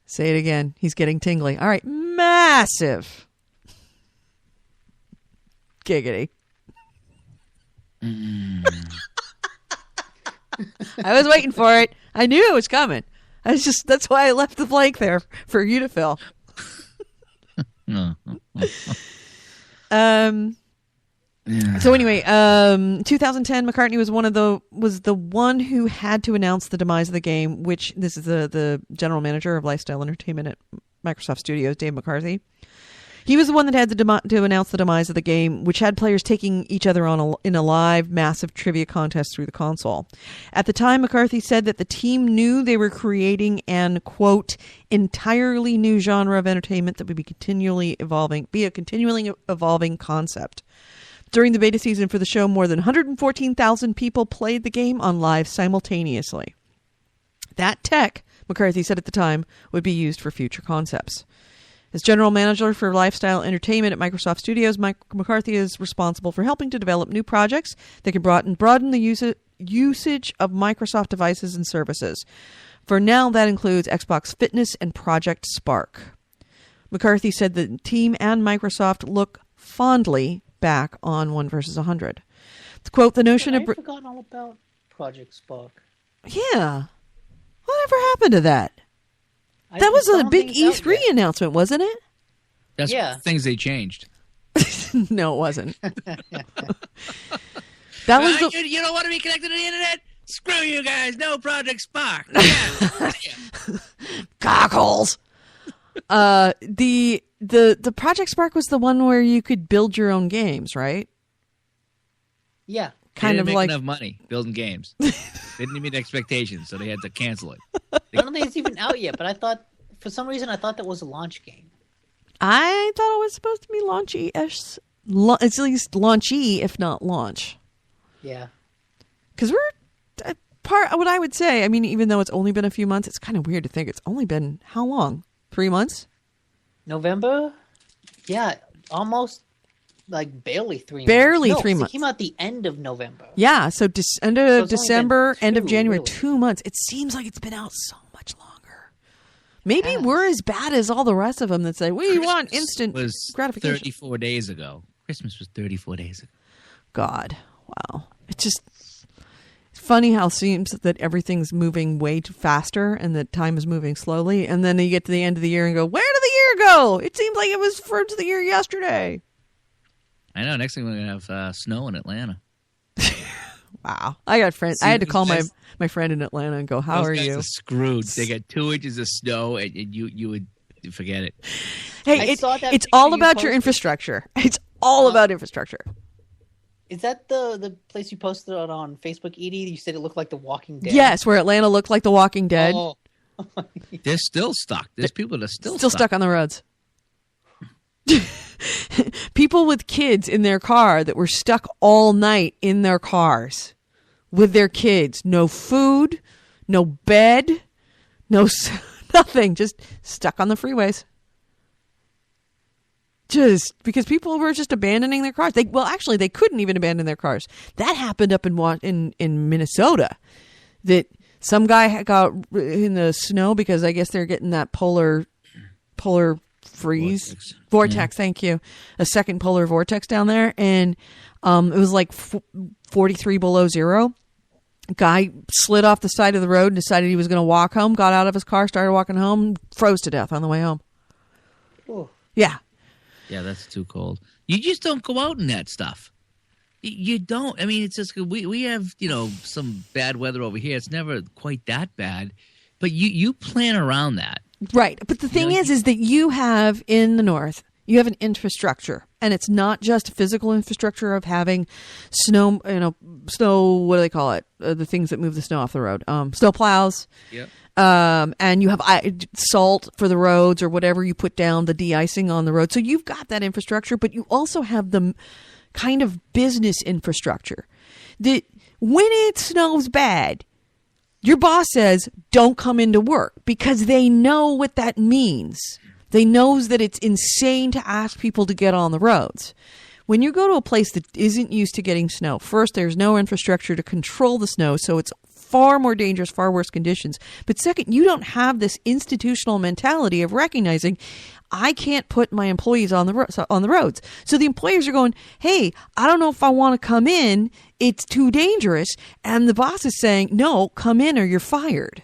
Say it again. He's getting tingly. All right. Massive. Giggity. I was waiting for it. I knew it was coming. That's why I left the blank there for you to fill. So anyway, 2010, McCartney was the one who had to announce the demise of the game, which this is the general manager of Lifestyle Entertainment at Microsoft Studios, Dave McCarthy. He was the one that had to announce the demise of the game, which had players taking each other on in a live, massive trivia contest through the console. At the time, McCarthy said that the team knew they were creating an, quote, entirely new genre of entertainment that would be a continually evolving concept. During the beta season for the show, more than 114,000 people played the game on live simultaneously. That tech, McCarthy said at the time, would be used for future concepts. As general manager for Lifestyle Entertainment at Microsoft Studios, Mike McCarthy is responsible for helping to develop new projects that can broaden the usage of Microsoft devices and services. For now, that includes Xbox Fitness and Project Spark. McCarthy said the team and Microsoft look fondly back on 1 versus 100. To quote, the notion of... I've forgotten all about Project Spark. Yeah. Whatever happened to that? That was a big E3 announcement, wasn't it? That's things they changed. No, it wasn't. You don't want to be connected to the internet? Screw you guys. No Project Spark. Yeah. Cockles. The Project Spark was the one where you could build your own games, right? Yeah. kind of make like enough money building games. Didn't meet expectations, so they had to cancel it. I don't think it's even out yet, but I thought, for some reason, I thought that was a launch game. I thought it was supposed to be launchy. It's at least launchy, if not launch. Yeah. Because we're what I would say. I mean, even though it's only been a few months, it's kind of weird to think it's only been how long? 3 months? November? Yeah, almost like barely 3 months. Barely No, 3 'cause months. It came out the end of November. Yeah, so end of it's only December, been end of 2, January, really. 2 months. It seems like it's been out so much longer. Maybe Yes. we're as bad as all the rest of them that say we want instant was gratification. 34 days ago. Christmas was 34 days ago. God, wow! It's just it's funny how it seems that everything's moving way too faster and that time is moving slowly, and then you get to the end of the year and go, "Where did the year go? It seems like it was first the year yesterday." I know. Next thing we're gonna have snow in Atlanta. Wow! I got friends. I See, had to those call guys- my friend in Atlanta and go, "How Those are guys you?" Are screwed. They got 2 inches of snow, and you would forget it. Hey, I saw that it's picture all you about your posted. infrastructure. It's all about infrastructure. Is that the place you posted it on Facebook, Edie? You said it looked like The Walking Dead. Yes, where Atlanta looked like The Walking Dead. Oh. They're still stuck. There's people that are still Stuck on the roads. People with kids in their car that were stuck all night in their cars with their kids. No food, no bed, nothing. Just stuck on the freeways. Just because people were just abandoning their cars. They couldn't even abandon their cars. That happened up in Minnesota. That some guy got in the snow because I guess they're getting that polar freeze vortex. Yeah. Thank you. A second polar vortex down there, and it was like 43 below zero. Guy slid off the side of the road and decided he was going to walk home. Got out of his car, started walking home, froze to death on the way home. Oh. Yeah. Yeah, that's too cold. You just don't go out in that stuff. You don't. I mean, it's just we have some bad weather over here. It's never quite that bad, but you plan around that. Right. But the thing is that you have in the north, you have an infrastructure, and it's not just physical infrastructure of having snow, what do they call it? The things that move the snow off the road. Snow plows. Yep. And you have salt for the roads or whatever you put down, the de-icing on the road. So you've got that infrastructure, but you also have the kind of business infrastructure that when it snows bad, your boss says, don't come into work because they know what that means. They knows that it's insane to ask people to get on the roads. When you go to a place that isn't used to getting snow, first, there's no infrastructure to control the snow, so it's far more dangerous, far worse conditions. But second, you don't have this institutional mentality of recognizing I can't put my employees on the roads. So the employers are going, hey, I don't know if I want to come in. It's too dangerous. And the boss is saying, no, come in or you're fired.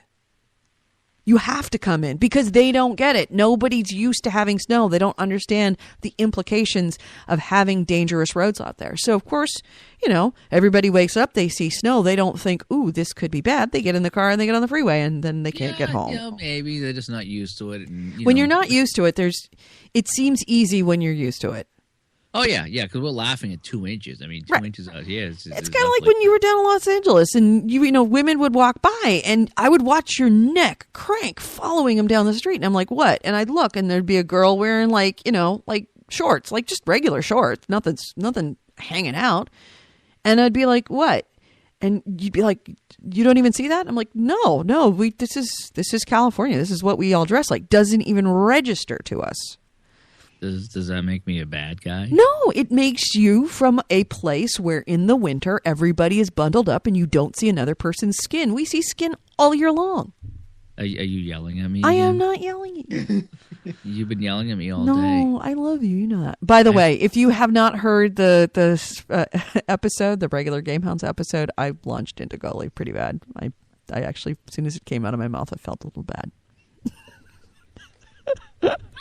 You have to come in because they don't get it. Nobody's used to having snow. They don't understand the implications of having dangerous roads out there. So, of course, everybody wakes up, they see snow. They don't think, ooh, this could be bad. They get in the car and they get on the freeway and then they can't get home. Maybe they're just not used to it. And, when you're not used to it, it seems easy when you're used to it. Oh, yeah, because we're laughing at 2 inches. I mean, 2 inches out here. It's kind of like when you were down in Los Angeles and, women would walk by and I would watch your neck crank following them down the street. And I'm like, what? And I'd look and there'd be a girl wearing like shorts, like just regular shorts, nothing hanging out. And I'd be like, what? And you'd be like, you don't even see that? I'm like, no, this is California. This is what we all dress like. Doesn't even register to us. Does that make me a bad guy? No, it makes you from a place where in the winter everybody is bundled up and you don't see another person's skin. We see skin all year long. Are you yelling at me? I again? am not yelling at you. You've been yelling at me all day. No, I love you. You know that. By the way, if you have not heard the episode, the regular Game Hounds episode, I launched into Gully pretty bad. I actually, as soon as it came out of my mouth, I felt a little bad.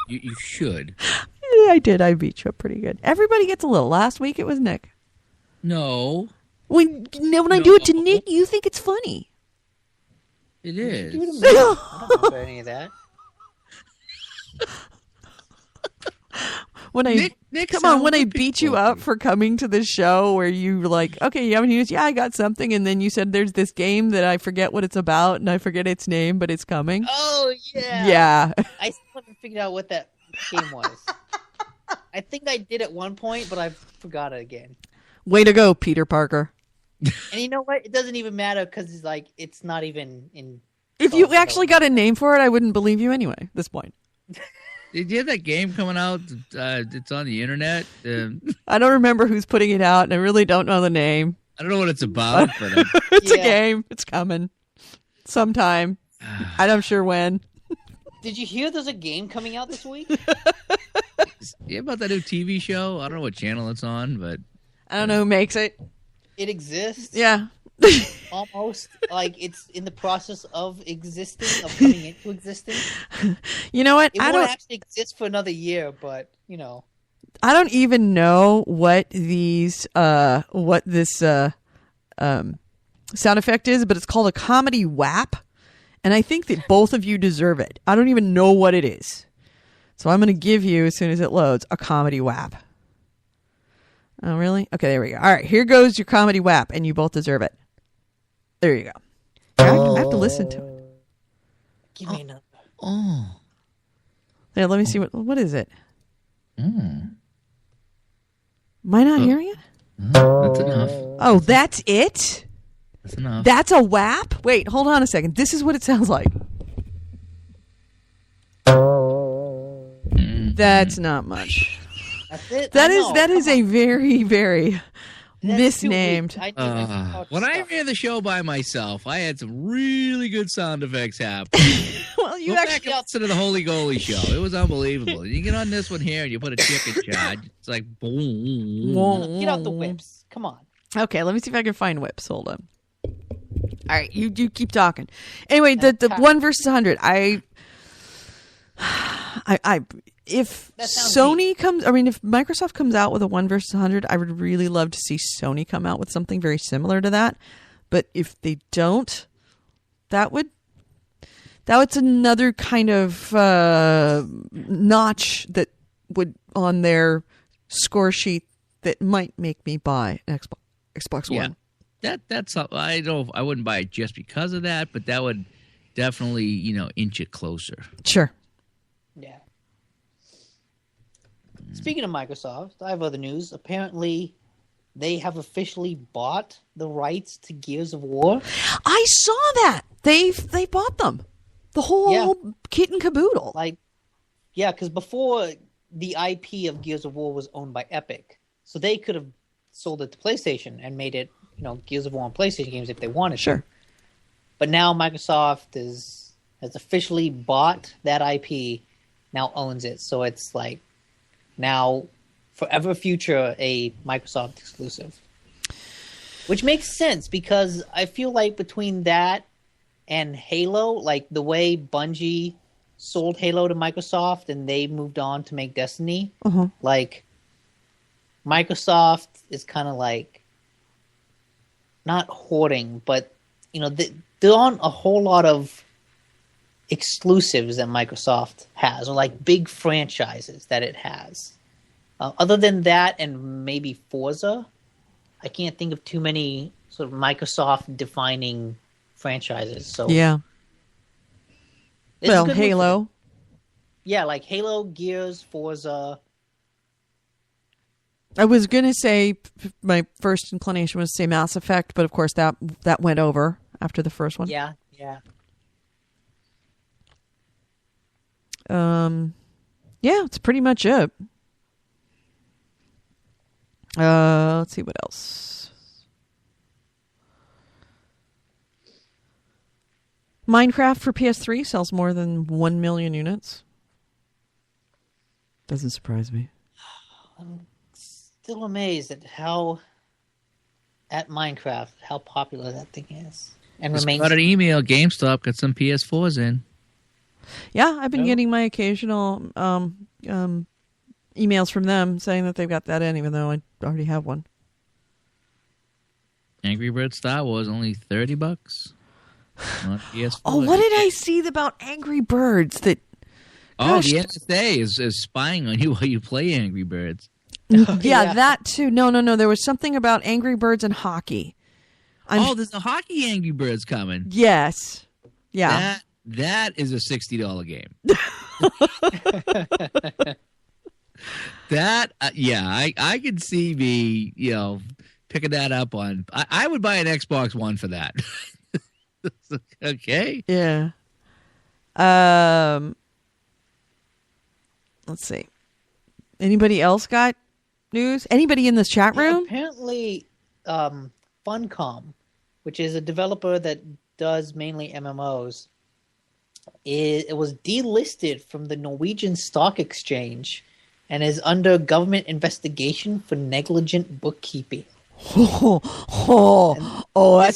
You should. Yeah, I did. I beat you up pretty good. Everybody gets a little. Last week it was Nick. No. When I do it to Nick, you think it's funny. It is. I don't remember any of that. When I Nick Nick, Come sound on, when I like beat you people. up for coming to the show where you were like, okay, you haven't used, yeah, I got something. And then you said there's this game that I forget what it's about and I forget its name, but it's coming. Oh, yeah. Yeah. I still haven't figured out what that game was. I think I did at one point, but I forgot it again. Way to go, Peter Parker. And you know what? It doesn't even matter because it's like it's not even in. If you actually got a name for it, I wouldn't believe you anyway at this point. Did you have that game coming out? It's on the internet. I don't remember who's putting it out, and I really don't know the name. I don't know what it's about, but It's a game. It's coming sometime. I'm not sure when. Did you hear there's a game coming out this week? yeah, about that new TV show. I don't know what channel it's on, but I don't know who makes it. It exists. Yeah. Almost like it's in the process of existing, of coming into existence. You know what? It won't actually exist for another year, but you know. I don't even know what this sound effect is, but it's called a comedy whap, and I think that both of you deserve it. I don't even know what it is, so I'm going to give you, as soon as it loads, a comedy whap. Oh, really? Okay, there we go. All right, here goes your comedy whap, and you both deserve it. There you go. I have to listen to it. Give me another. oh, Yeah, let me see what is it. mm. Am I not hearing it? That's enough. Oh, that's it? That's enough. That's a whap? Wait, hold on a second. This is what it sounds like. That's not much. That's it. That I is know. a very, very That's too misnamed. weak. I need When I ran the show by myself, I had some really good sound effects happen. Well, you Go back actually and listen to the Holy Goalie show. It was unbelievable. You get on this one here and you put a chicken charge. It's like boom. get out the whips. Come on. Okay, let me see if I can find whips. Hold on. All right, you keep talking. Anyway, the 1 versus 100. If That sounds Sony comes, I mean, if Microsoft comes out with a 1 versus 100, I would really love to see Sony come out with something very similar to that. But if they don't, that's another kind of notch that would on their score sheet that might make me buy an Xbox One. That's I wouldn't buy it just because of that, but that would definitely inch it closer. Sure. Yeah. Speaking of Microsoft, I have other news. Apparently, they have officially bought the rights to Gears of War. I saw that. They bought them. The whole kit and caboodle. Because before the IP of Gears of War was owned by Epic, so they could have sold it to PlayStation and made it, Gears of War on PlayStation games if they wanted to. Sure. But now Microsoft has officially bought that IP, now owns it. So it's like now forever future a Microsoft exclusive. Which makes sense because I feel like between that and Halo, like the way Bungie sold Halo to Microsoft and they moved on to make Destiny, like Microsoft is kind of like not hoarding, but they're on a whole lot of exclusives that Microsoft has, or like big franchises that it has. Other than that, and maybe Forza, I can't think of too many sort of Microsoft defining franchises. So Yeah. it's a Well, good move. Halo. Yeah, like Halo, Gears, Forza. I was gonna say my first inclination was to say Mass Effect, but of course that went over after the first one. Yeah. Yeah, it's pretty much it. Let's see what else. Minecraft for PS3 sells more than 1 million units. Doesn't surprise me. Still amazed at Minecraft, how popular that thing is. And Just remains. got an email. GameStop got some PS4s in. Yeah, I've been getting my occasional emails from them saying that they've got that in, even though I already have one. Angry Birds Star Wars only $30 on PS4. Oh, what did I see about Angry Birds? That Oh, Gosh. the NSA is spying on you while you play Angry Birds. Yeah, that too. No. There was something about Angry Birds and hockey. There's a hockey Angry Birds coming. Yes. Yeah. That is a $60 game. I could see me, picking that up on. I would buy an Xbox One for that. Okay. Yeah. Let's see. Anybody else got news? Anybody in this chat room? Apparently, Funcom, which is a developer that does mainly MMOs, it was delisted from the Norwegian Stock Exchange and is under government investigation for negligent bookkeeping. That's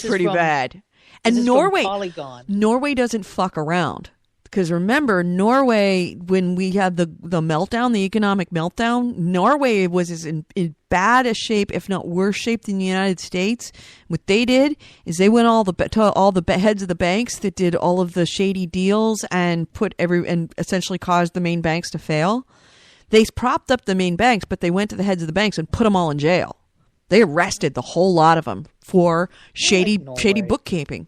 pretty bad. And Norway doesn't fuck around. Because remember, Norway, when we had the meltdown, the economic meltdown, Norway was as in bad a shape, if not worse shape than the United States. What they did is they went to all the heads of the banks that did all of the shady deals and and essentially caused the main banks to fail. They propped up the main banks, but they went to the heads of the banks and put them all in jail. They arrested the whole lot of them for shady bookkeeping.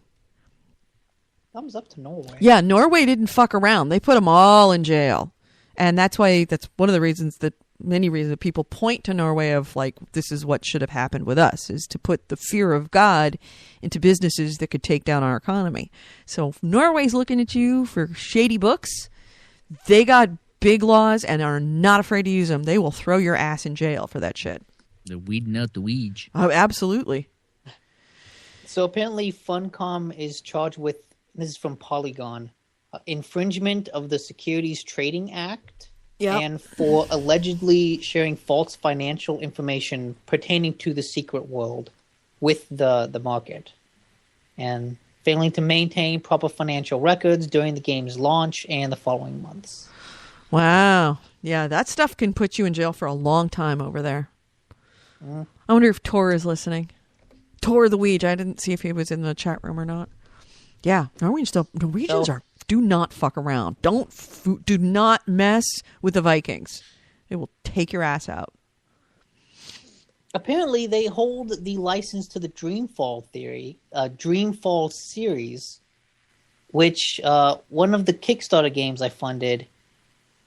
Thumbs up to Norway. Yeah, Norway didn't fuck around. They put them all in jail. And that's one of the reasons that people point to Norway of like, this is what should have happened with us, is to put the fear of God into businesses that could take down our economy. So if Norway's looking at you for shady books, they got big laws and are not afraid to use them. They will throw your ass in jail for that shit. They're weeding out the weeds. Oh, absolutely. So apparently Funcom is charged with, this is from Polygon, infringement of the Securities Trading Act, and for allegedly sharing false financial information pertaining to the secret world with the market, and failing to maintain proper financial records during the game's launch and the following months. Wow. Yeah, that stuff can put you in jail for a long time over there. I wonder if Tor is listening. Tor the Weege. I didn't see if he was in the chat room or not. Yeah, Norwegians do not fuck around. Do not mess with the Vikings. They will take your ass out. Apparently, they hold the license to the Dreamfall series, which one of the Kickstarter games I funded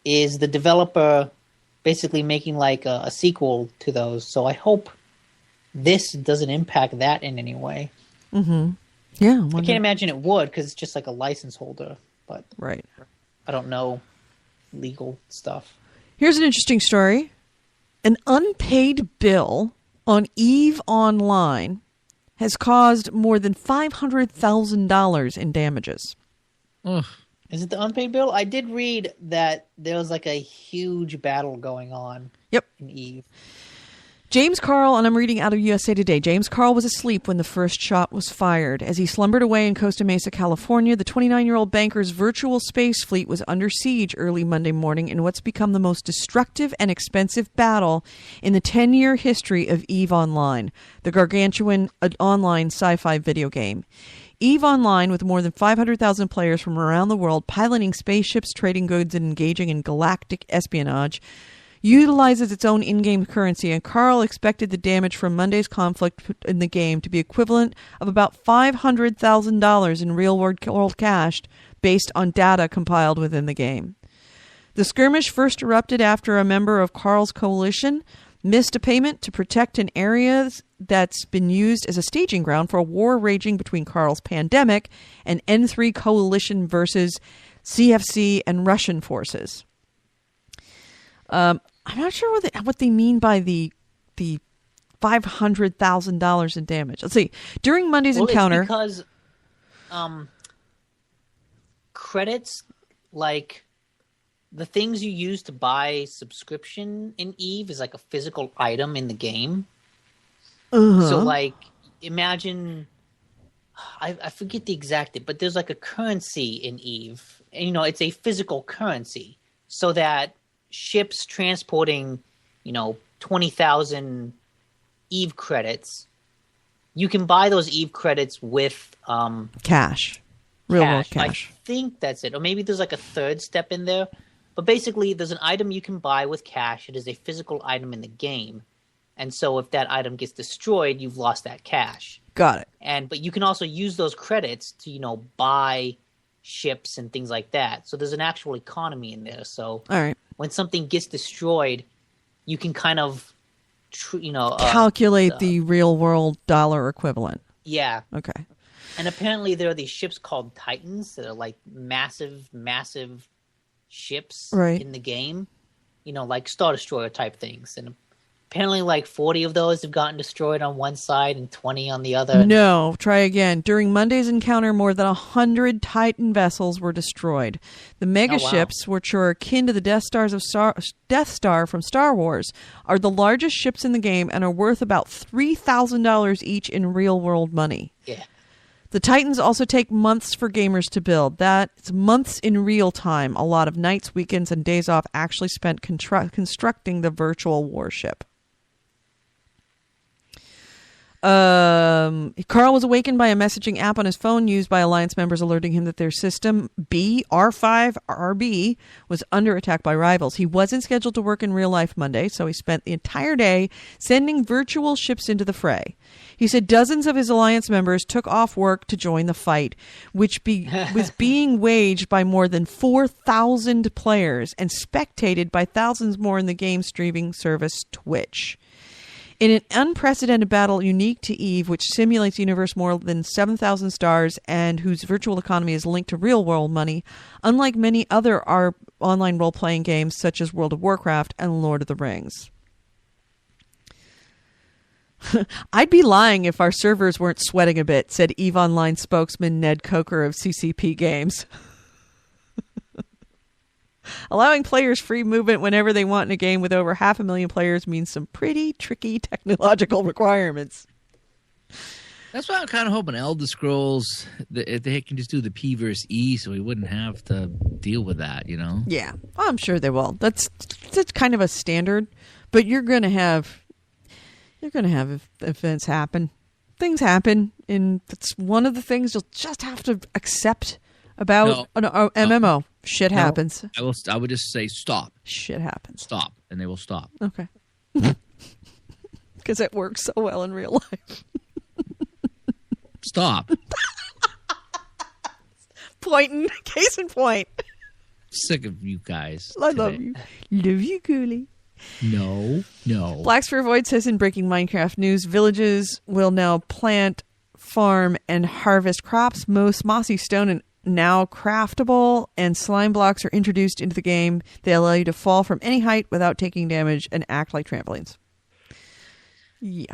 is the developer basically making like a sequel to those. So I hope this doesn't impact that in any way. Mm-hmm. Yeah, I can't imagine it would, because it's just like a license holder. But right, I don't know legal stuff. Here's an interesting story. An unpaid bill on EVE Online has caused more than $500,000 in damages. Ugh. Is it the unpaid bill? I did read that there was like a huge battle going on. Yep. In EVE. James Carl, and I'm reading out of USA Today, James Carl was asleep when the first shot was fired. As he slumbered away in Costa Mesa, California, the 29-year-old banker's virtual space fleet was under siege early Monday morning in what's become the most destructive and expensive battle in the 10-year history of EVE Online, the gargantuan online sci-fi video game. EVE Online, with more than 500,000 players from around the world piloting spaceships, trading goods, and engaging in galactic espionage, utilizes its own in-game currency, and Carl expected the damage from Monday's conflict in the game to be equivalent of about $500,000 in real-world cash based on data compiled within the game. The skirmish first erupted after a member of Carl's coalition missed a payment to protect an area that's been used as a staging ground for a war raging between Carl's Pandemic and N3 coalition versus CFC and Russian forces. I'm not sure what they mean by the $500,000 in damage. Let's see. During Monday's encounter, it's because credits, like the things you use to buy subscription in EVE, is like a physical item in the game. So, like, imagine, I forget the exact, but there's like a currency in EVE, and it's a physical currency, so that ships transporting, 20,000 EVE credits, you can buy those EVE credits with cash. Real world cash. I think that's it. Or maybe there's like a third step in there. But basically, there's an item you can buy with cash. It is a physical item in the game. And so if that item gets destroyed, you've lost that cash. Got it. But you can also use those credits to, buy ships and things like that. So there's an actual economy in there. So All right. when something gets destroyed, you can kind of, calculate the real world dollar equivalent. Yeah. Okay. And apparently there are these ships called Titans that are like massive, massive ships in the game, like Star Destroyer type things. And apparently like 40 of those have gotten destroyed on one side and 20 on the other. No, try again. During Monday's encounter, more than 100 Titan vessels were destroyed. The mega ships, which are akin to the Death Star from Star Wars, are the largest ships in the game and are worth about $3,000 each in real-world money. Yeah. The Titans also take months for gamers to build. That's months in real time. A lot of nights, weekends, and days off actually spent constructing the virtual warship. Carl was awakened by a messaging app on his phone used by Alliance members alerting him that their system R5RB was under attack by rivals. He wasn't scheduled to work in real life Monday, so he spent the entire day sending virtual ships into the fray. He said dozens of his Alliance members took off work to join the fight, which was being waged by more than 4,000 players and spectated by thousands more in the game streaming service Twitch. In an unprecedented battle unique to EVE, which simulates a universe more than 7,000 stars and whose virtual economy is linked to real-world money, unlike many other online role-playing games such as World of Warcraft and Lord of the Rings. I'd be lying if our servers weren't sweating a bit, said EVE Online spokesman Ned Coker of CCP Games. Allowing players free movement whenever they want in a game with over 500,000 players means some pretty tricky technological requirements. That's why I'm kind of hoping Elder Scrolls, they can just do the P versus E so we wouldn't have to deal with that, Yeah, I'm sure they will. That's kind of a standard, but you're going to have events happen. Things happen, and it's one of the things you'll just have to accept about an MMO. Shit happens. I would just say stop. Shit happens. Stop, and they will stop. Okay. Because it works so well in real life. Stop. Pointing. Case in point. Sick of you guys. I love you. Love you, Cooley. No. Black Sphere Void says in Breaking Minecraft News, villages will now plant, farm, and harvest crops. Most mossy stone and now craftable, and slime blocks are introduced into the game. They allow you to fall from any height without taking damage and act like trampolines. Yeah.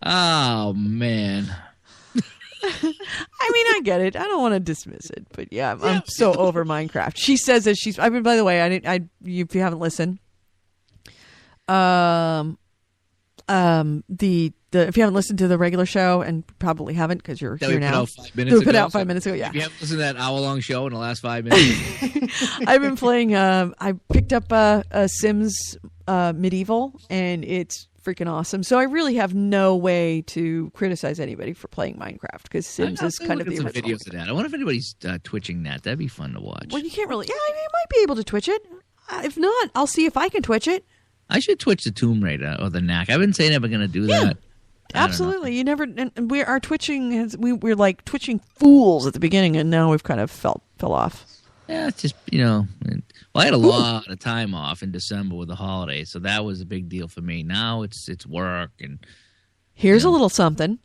Oh, man. I mean, I get it. I don't want to dismiss it, but yeah, I'm so over Minecraft. She says that she's. I mean, by the way, if you haven't listened, if you haven't listened to the regular show, and probably haven't because you're here now. We put out 5 minutes ago. Yeah. If you haven't listened to that hour-long show in the last 5 minutes, I've been playing. I picked up a Sims Medieval, and it's freaking awesome. So I really have no way to criticize anybody for playing Minecraft because Sims is kind of the original. Videos of that. I wonder if anybody's twitching that. That'd be fun to watch. Well, you can't really. Yeah, I mean, you might be able to Twitch it. If not, I'll see if I can Twitch it. I should Twitch the Tomb Raider or the Knack. I've been saying I'm going to do that. Absolutely. You never. And we are twitching. We're like twitching fools at the beginning, and now we've kind of fell off. Yeah, it's just Well, I had a lot of time off in December with the holidays, so that was a big deal for me. Now it's work and. Here's a little something.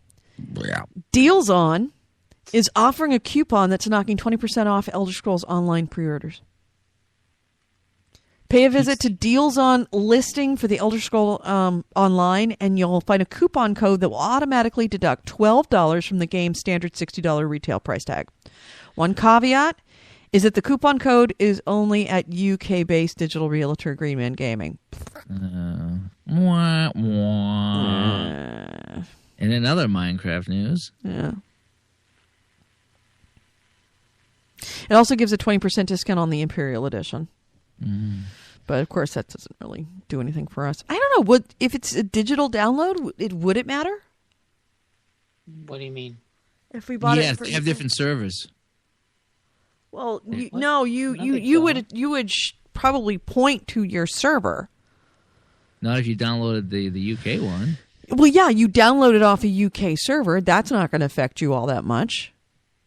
Yeah. Deals On is offering a coupon that's knocking 20% off Elder Scrolls Online pre-orders. Pay a visit to Deals On listing for the Elder Scroll Online, and you'll find a coupon code that will automatically deduct $12 from the game's standard $60 retail price tag. One caveat is that the coupon code is only at UK-based digital realtor Greenman Gaming. Wah, wah. And in other Minecraft news. Yeah. It also gives a 20% discount on the Imperial Edition. Mm. But of course, that doesn't really do anything for us. I don't know. If it's a digital download, would it matter? What do you mean? If we bought Yes, it, for they have different servers. Well, you, What? no, No, you they you would probably point to your server. Not if you downloaded the UK one. Well, yeah, you download it off a UK server. That's not going to affect you all that much.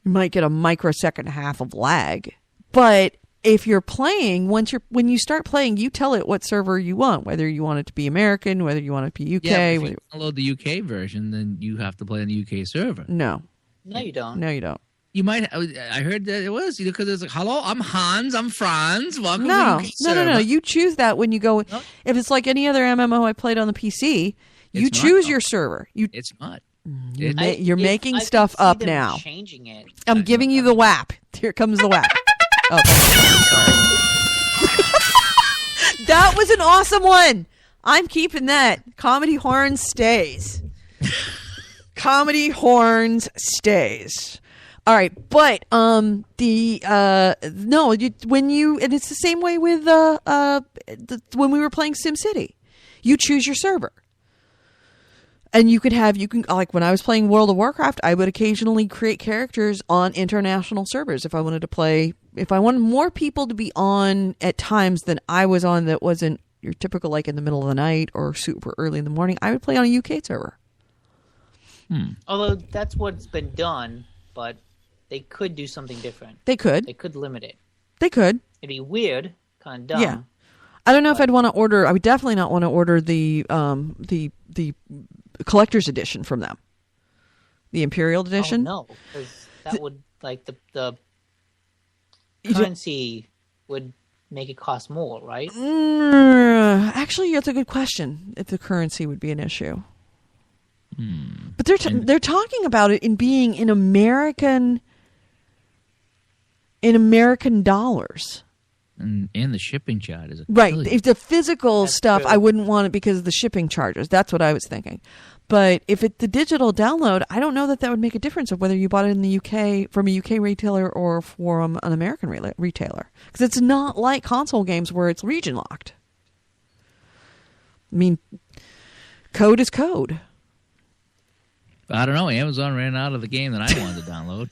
You might get a microsecond half of lag, but if you're playing, when you start playing, you tell it what server you want, whether you want it to be American, whether you want it to be UK. Yeah, if you download the UK version, then you have to play on the UK server. No, you don't. no, you don't. You might. I heard that it was because it's like, "Hello, I'm Hans. I'm Franz. Welcome No, to the UK no, no, no. server." You choose that when you go. No. If it's like any other MMO I played on the PC, you It's not, choose though. your server. It's not. You're making I can stuff see up them now. Changing it. I'm giving you the WAP. Here comes the WAP. Oh, that was an awesome one. I'm keeping that. Comedy Horns stays. Comedy Horns stays. All right, but when you and it's the same way with when we were playing SimCity, you choose your server. And you can like when I was playing World of Warcraft, I would occasionally create characters on international servers if I wanted more people to be on at times than I was on that wasn't your typical like in the middle of the night or super early in the morning, I would play on a UK server. Although that's what's been done, but they could do something different. They could. They could limit it. They could. It'd be weird, kind of dumb. Yeah. I don't know if I'd want to order. I would definitely not want to order the collector's edition from them. The Imperial edition. Oh, no, because that would like the currency would make it cost more, right? Actually, that's a good question. If the currency would be an issue, but they're talking about it in being in American dollars. And the shipping charge is Right. If the physical That's stuff, true. I wouldn't want it because of the shipping charges. That's what I was thinking. But if it's the digital download, I don't know that would make a difference of whether you bought it in the UK from a UK retailer or from an American retailer. Because it's not like console games where it's region locked. I mean, code is code. I don't know. Amazon ran out of the game that I wanted to download.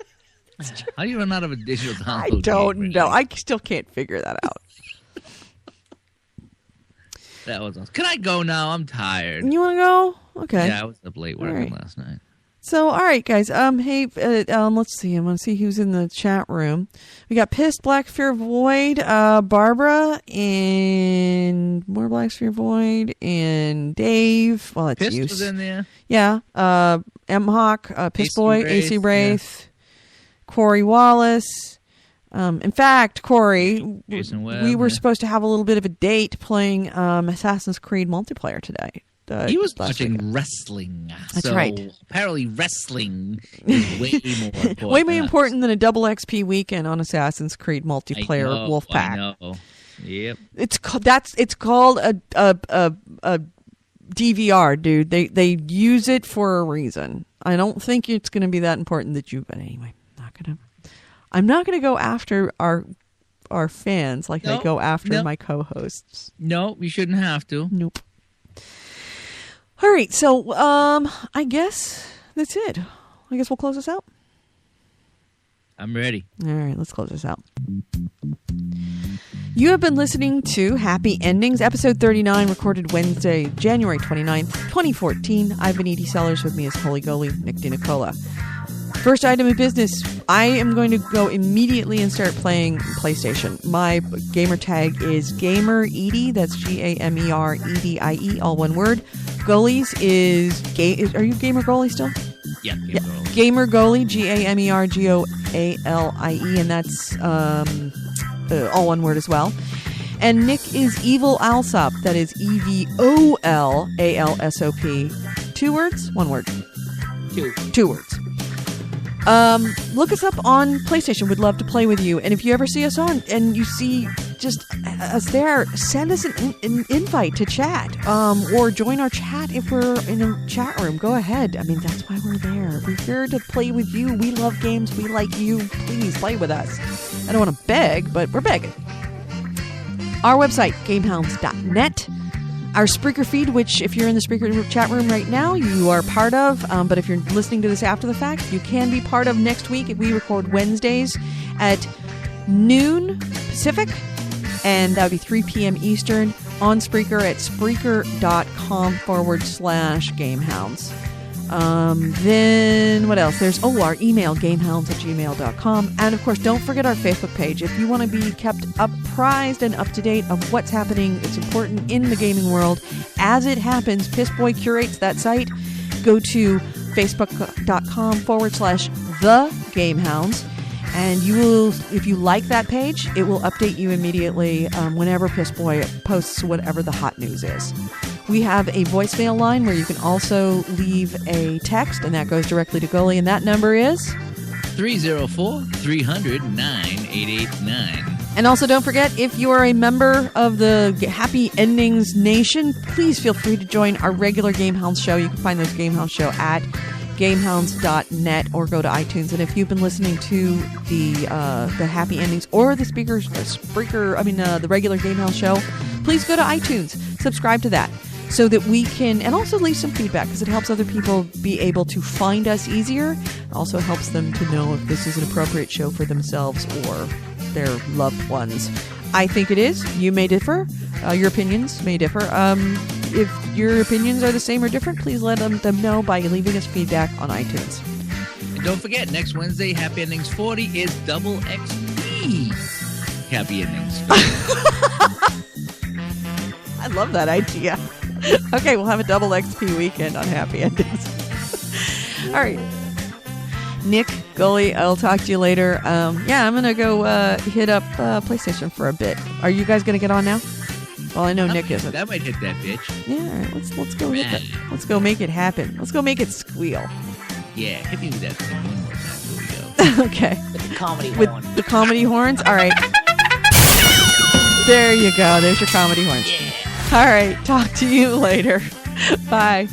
How do you run out of a digital download? I don't game, know. Richie? I still can't figure that out. That was awesome. Can I go now? I'm tired. You want to go? Okay. Yeah, I was up late working right. last night. So, all right, guys. Hey, let's see. I want to see who's in the chat room. We got Pissed, Black Fear Void, Barbara, and more Black Fear Void, and Dave. Well, that's Pissed you. was in there. Yeah. M Hawk, Piss AC Boy, Wraith, AC Wraith, Corey Wallace. In fact, Corey, Jason Webb, we were yeah. supposed to have a little bit of a date playing Assassin's Creed multiplayer today. He was last watching weekend. wrestling. That's so right. Apparently, wrestling is way more important. Way more than us. important than a double XP weekend on Assassin's Creed multiplayer I know, Wolfpack. I know. Yep. It's called a DVR, dude. They use it for a reason. I don't think it's going to be that important that you. But anyway, I'm not gonna go after our fans like I go after my co-hosts. No, you shouldn't have to. Nope. All right, so I guess that's it. I guess we'll close this out. I'm ready. All right, let's close this out. You have been listening to Happy Endings, episode 39, recorded Wednesday, January 29th, 2014. I've been Edie Sellers. With me is Holy Goalie, Nick DiNicola. First item of business, I am going to go immediately and start playing PlayStation. My gamer tag is Gamer Edie. That's GamerEdie, all one word. Goalies is are you Gamer Goalie still? Yeah. Gamer Goalie, GamerGoalie, and that's all one word as well. And Nick is Evil Alsop. That is EVOLALSOP. 2 words? 1 word? 2 words. Look us up on PlayStation. We'd love to play with you. And if you ever see us on and you see just us there, send us an invite to chat, or join our chat if we're in a chat room. Go ahead. I mean, that's why we're there. We're here to play with you. We love games. We like you. Please play with us. I don't want to beg, but we're begging. Our website, gamehounds.net. Our Spreaker feed, which if you're in the Spreaker chat room right now, you are part of. But if you're listening to this after the fact, you can be part of next week. We record Wednesdays at noon Pacific, and that would be 3 p.m. Eastern on Spreaker at Spreaker.com/Gamehounds. Then what else? There's our email, gamehounds@gmail.com. And of course, don't forget our Facebook page. If you want to be kept apprised and up to date of what's happening, it's important in the gaming world as it happens. Pissboy curates that site. Go to facebook.com/thegamehounds. And you will, if you like that page, it will update you immediately whenever Pissboy posts whatever the hot news is. We have a voicemail line where you can also leave a text, and that goes directly to Gully, and that number is 304-300-9889. And also don't forget, if you are a member of the Happy Endings Nation, please feel free to join our regular Gamehounds show. You can find those Gamehounds show at gamehounds.net or go to iTunes. And if you've been listening to the Happy Endings or the the regular Gamehounds show, please go to iTunes, subscribe to that, so that we can, and also leave some feedback, because it helps other people be able to find us easier. It also helps them to know if this is an appropriate show for themselves or their loved ones. I think it is. You may differ. Your opinions may differ. If your opinions are the same or different, please let them know by leaving us feedback on iTunes. And don't forget, next Wednesday, Happy Endings 40 is double XP Happy Endings. I love that idea. Okay, we'll have a double XP weekend on Happy Endings. All right. Nick, Gully, I'll talk to you later. I'm going to go hit up PlayStation for a bit. Are you guys going to get on now? Well, I know Nick isn't. That might hit that bitch. Yeah, all right, let's go hit that. Let's go make it happen. Let's go make it squeal. Yeah, hit me with that thing one more time. Here we go. Okay. With the comedy With horn. the comedy horns? All right. There you go. There's your comedy horns. Yeah. All right. Talk to you later. Bye.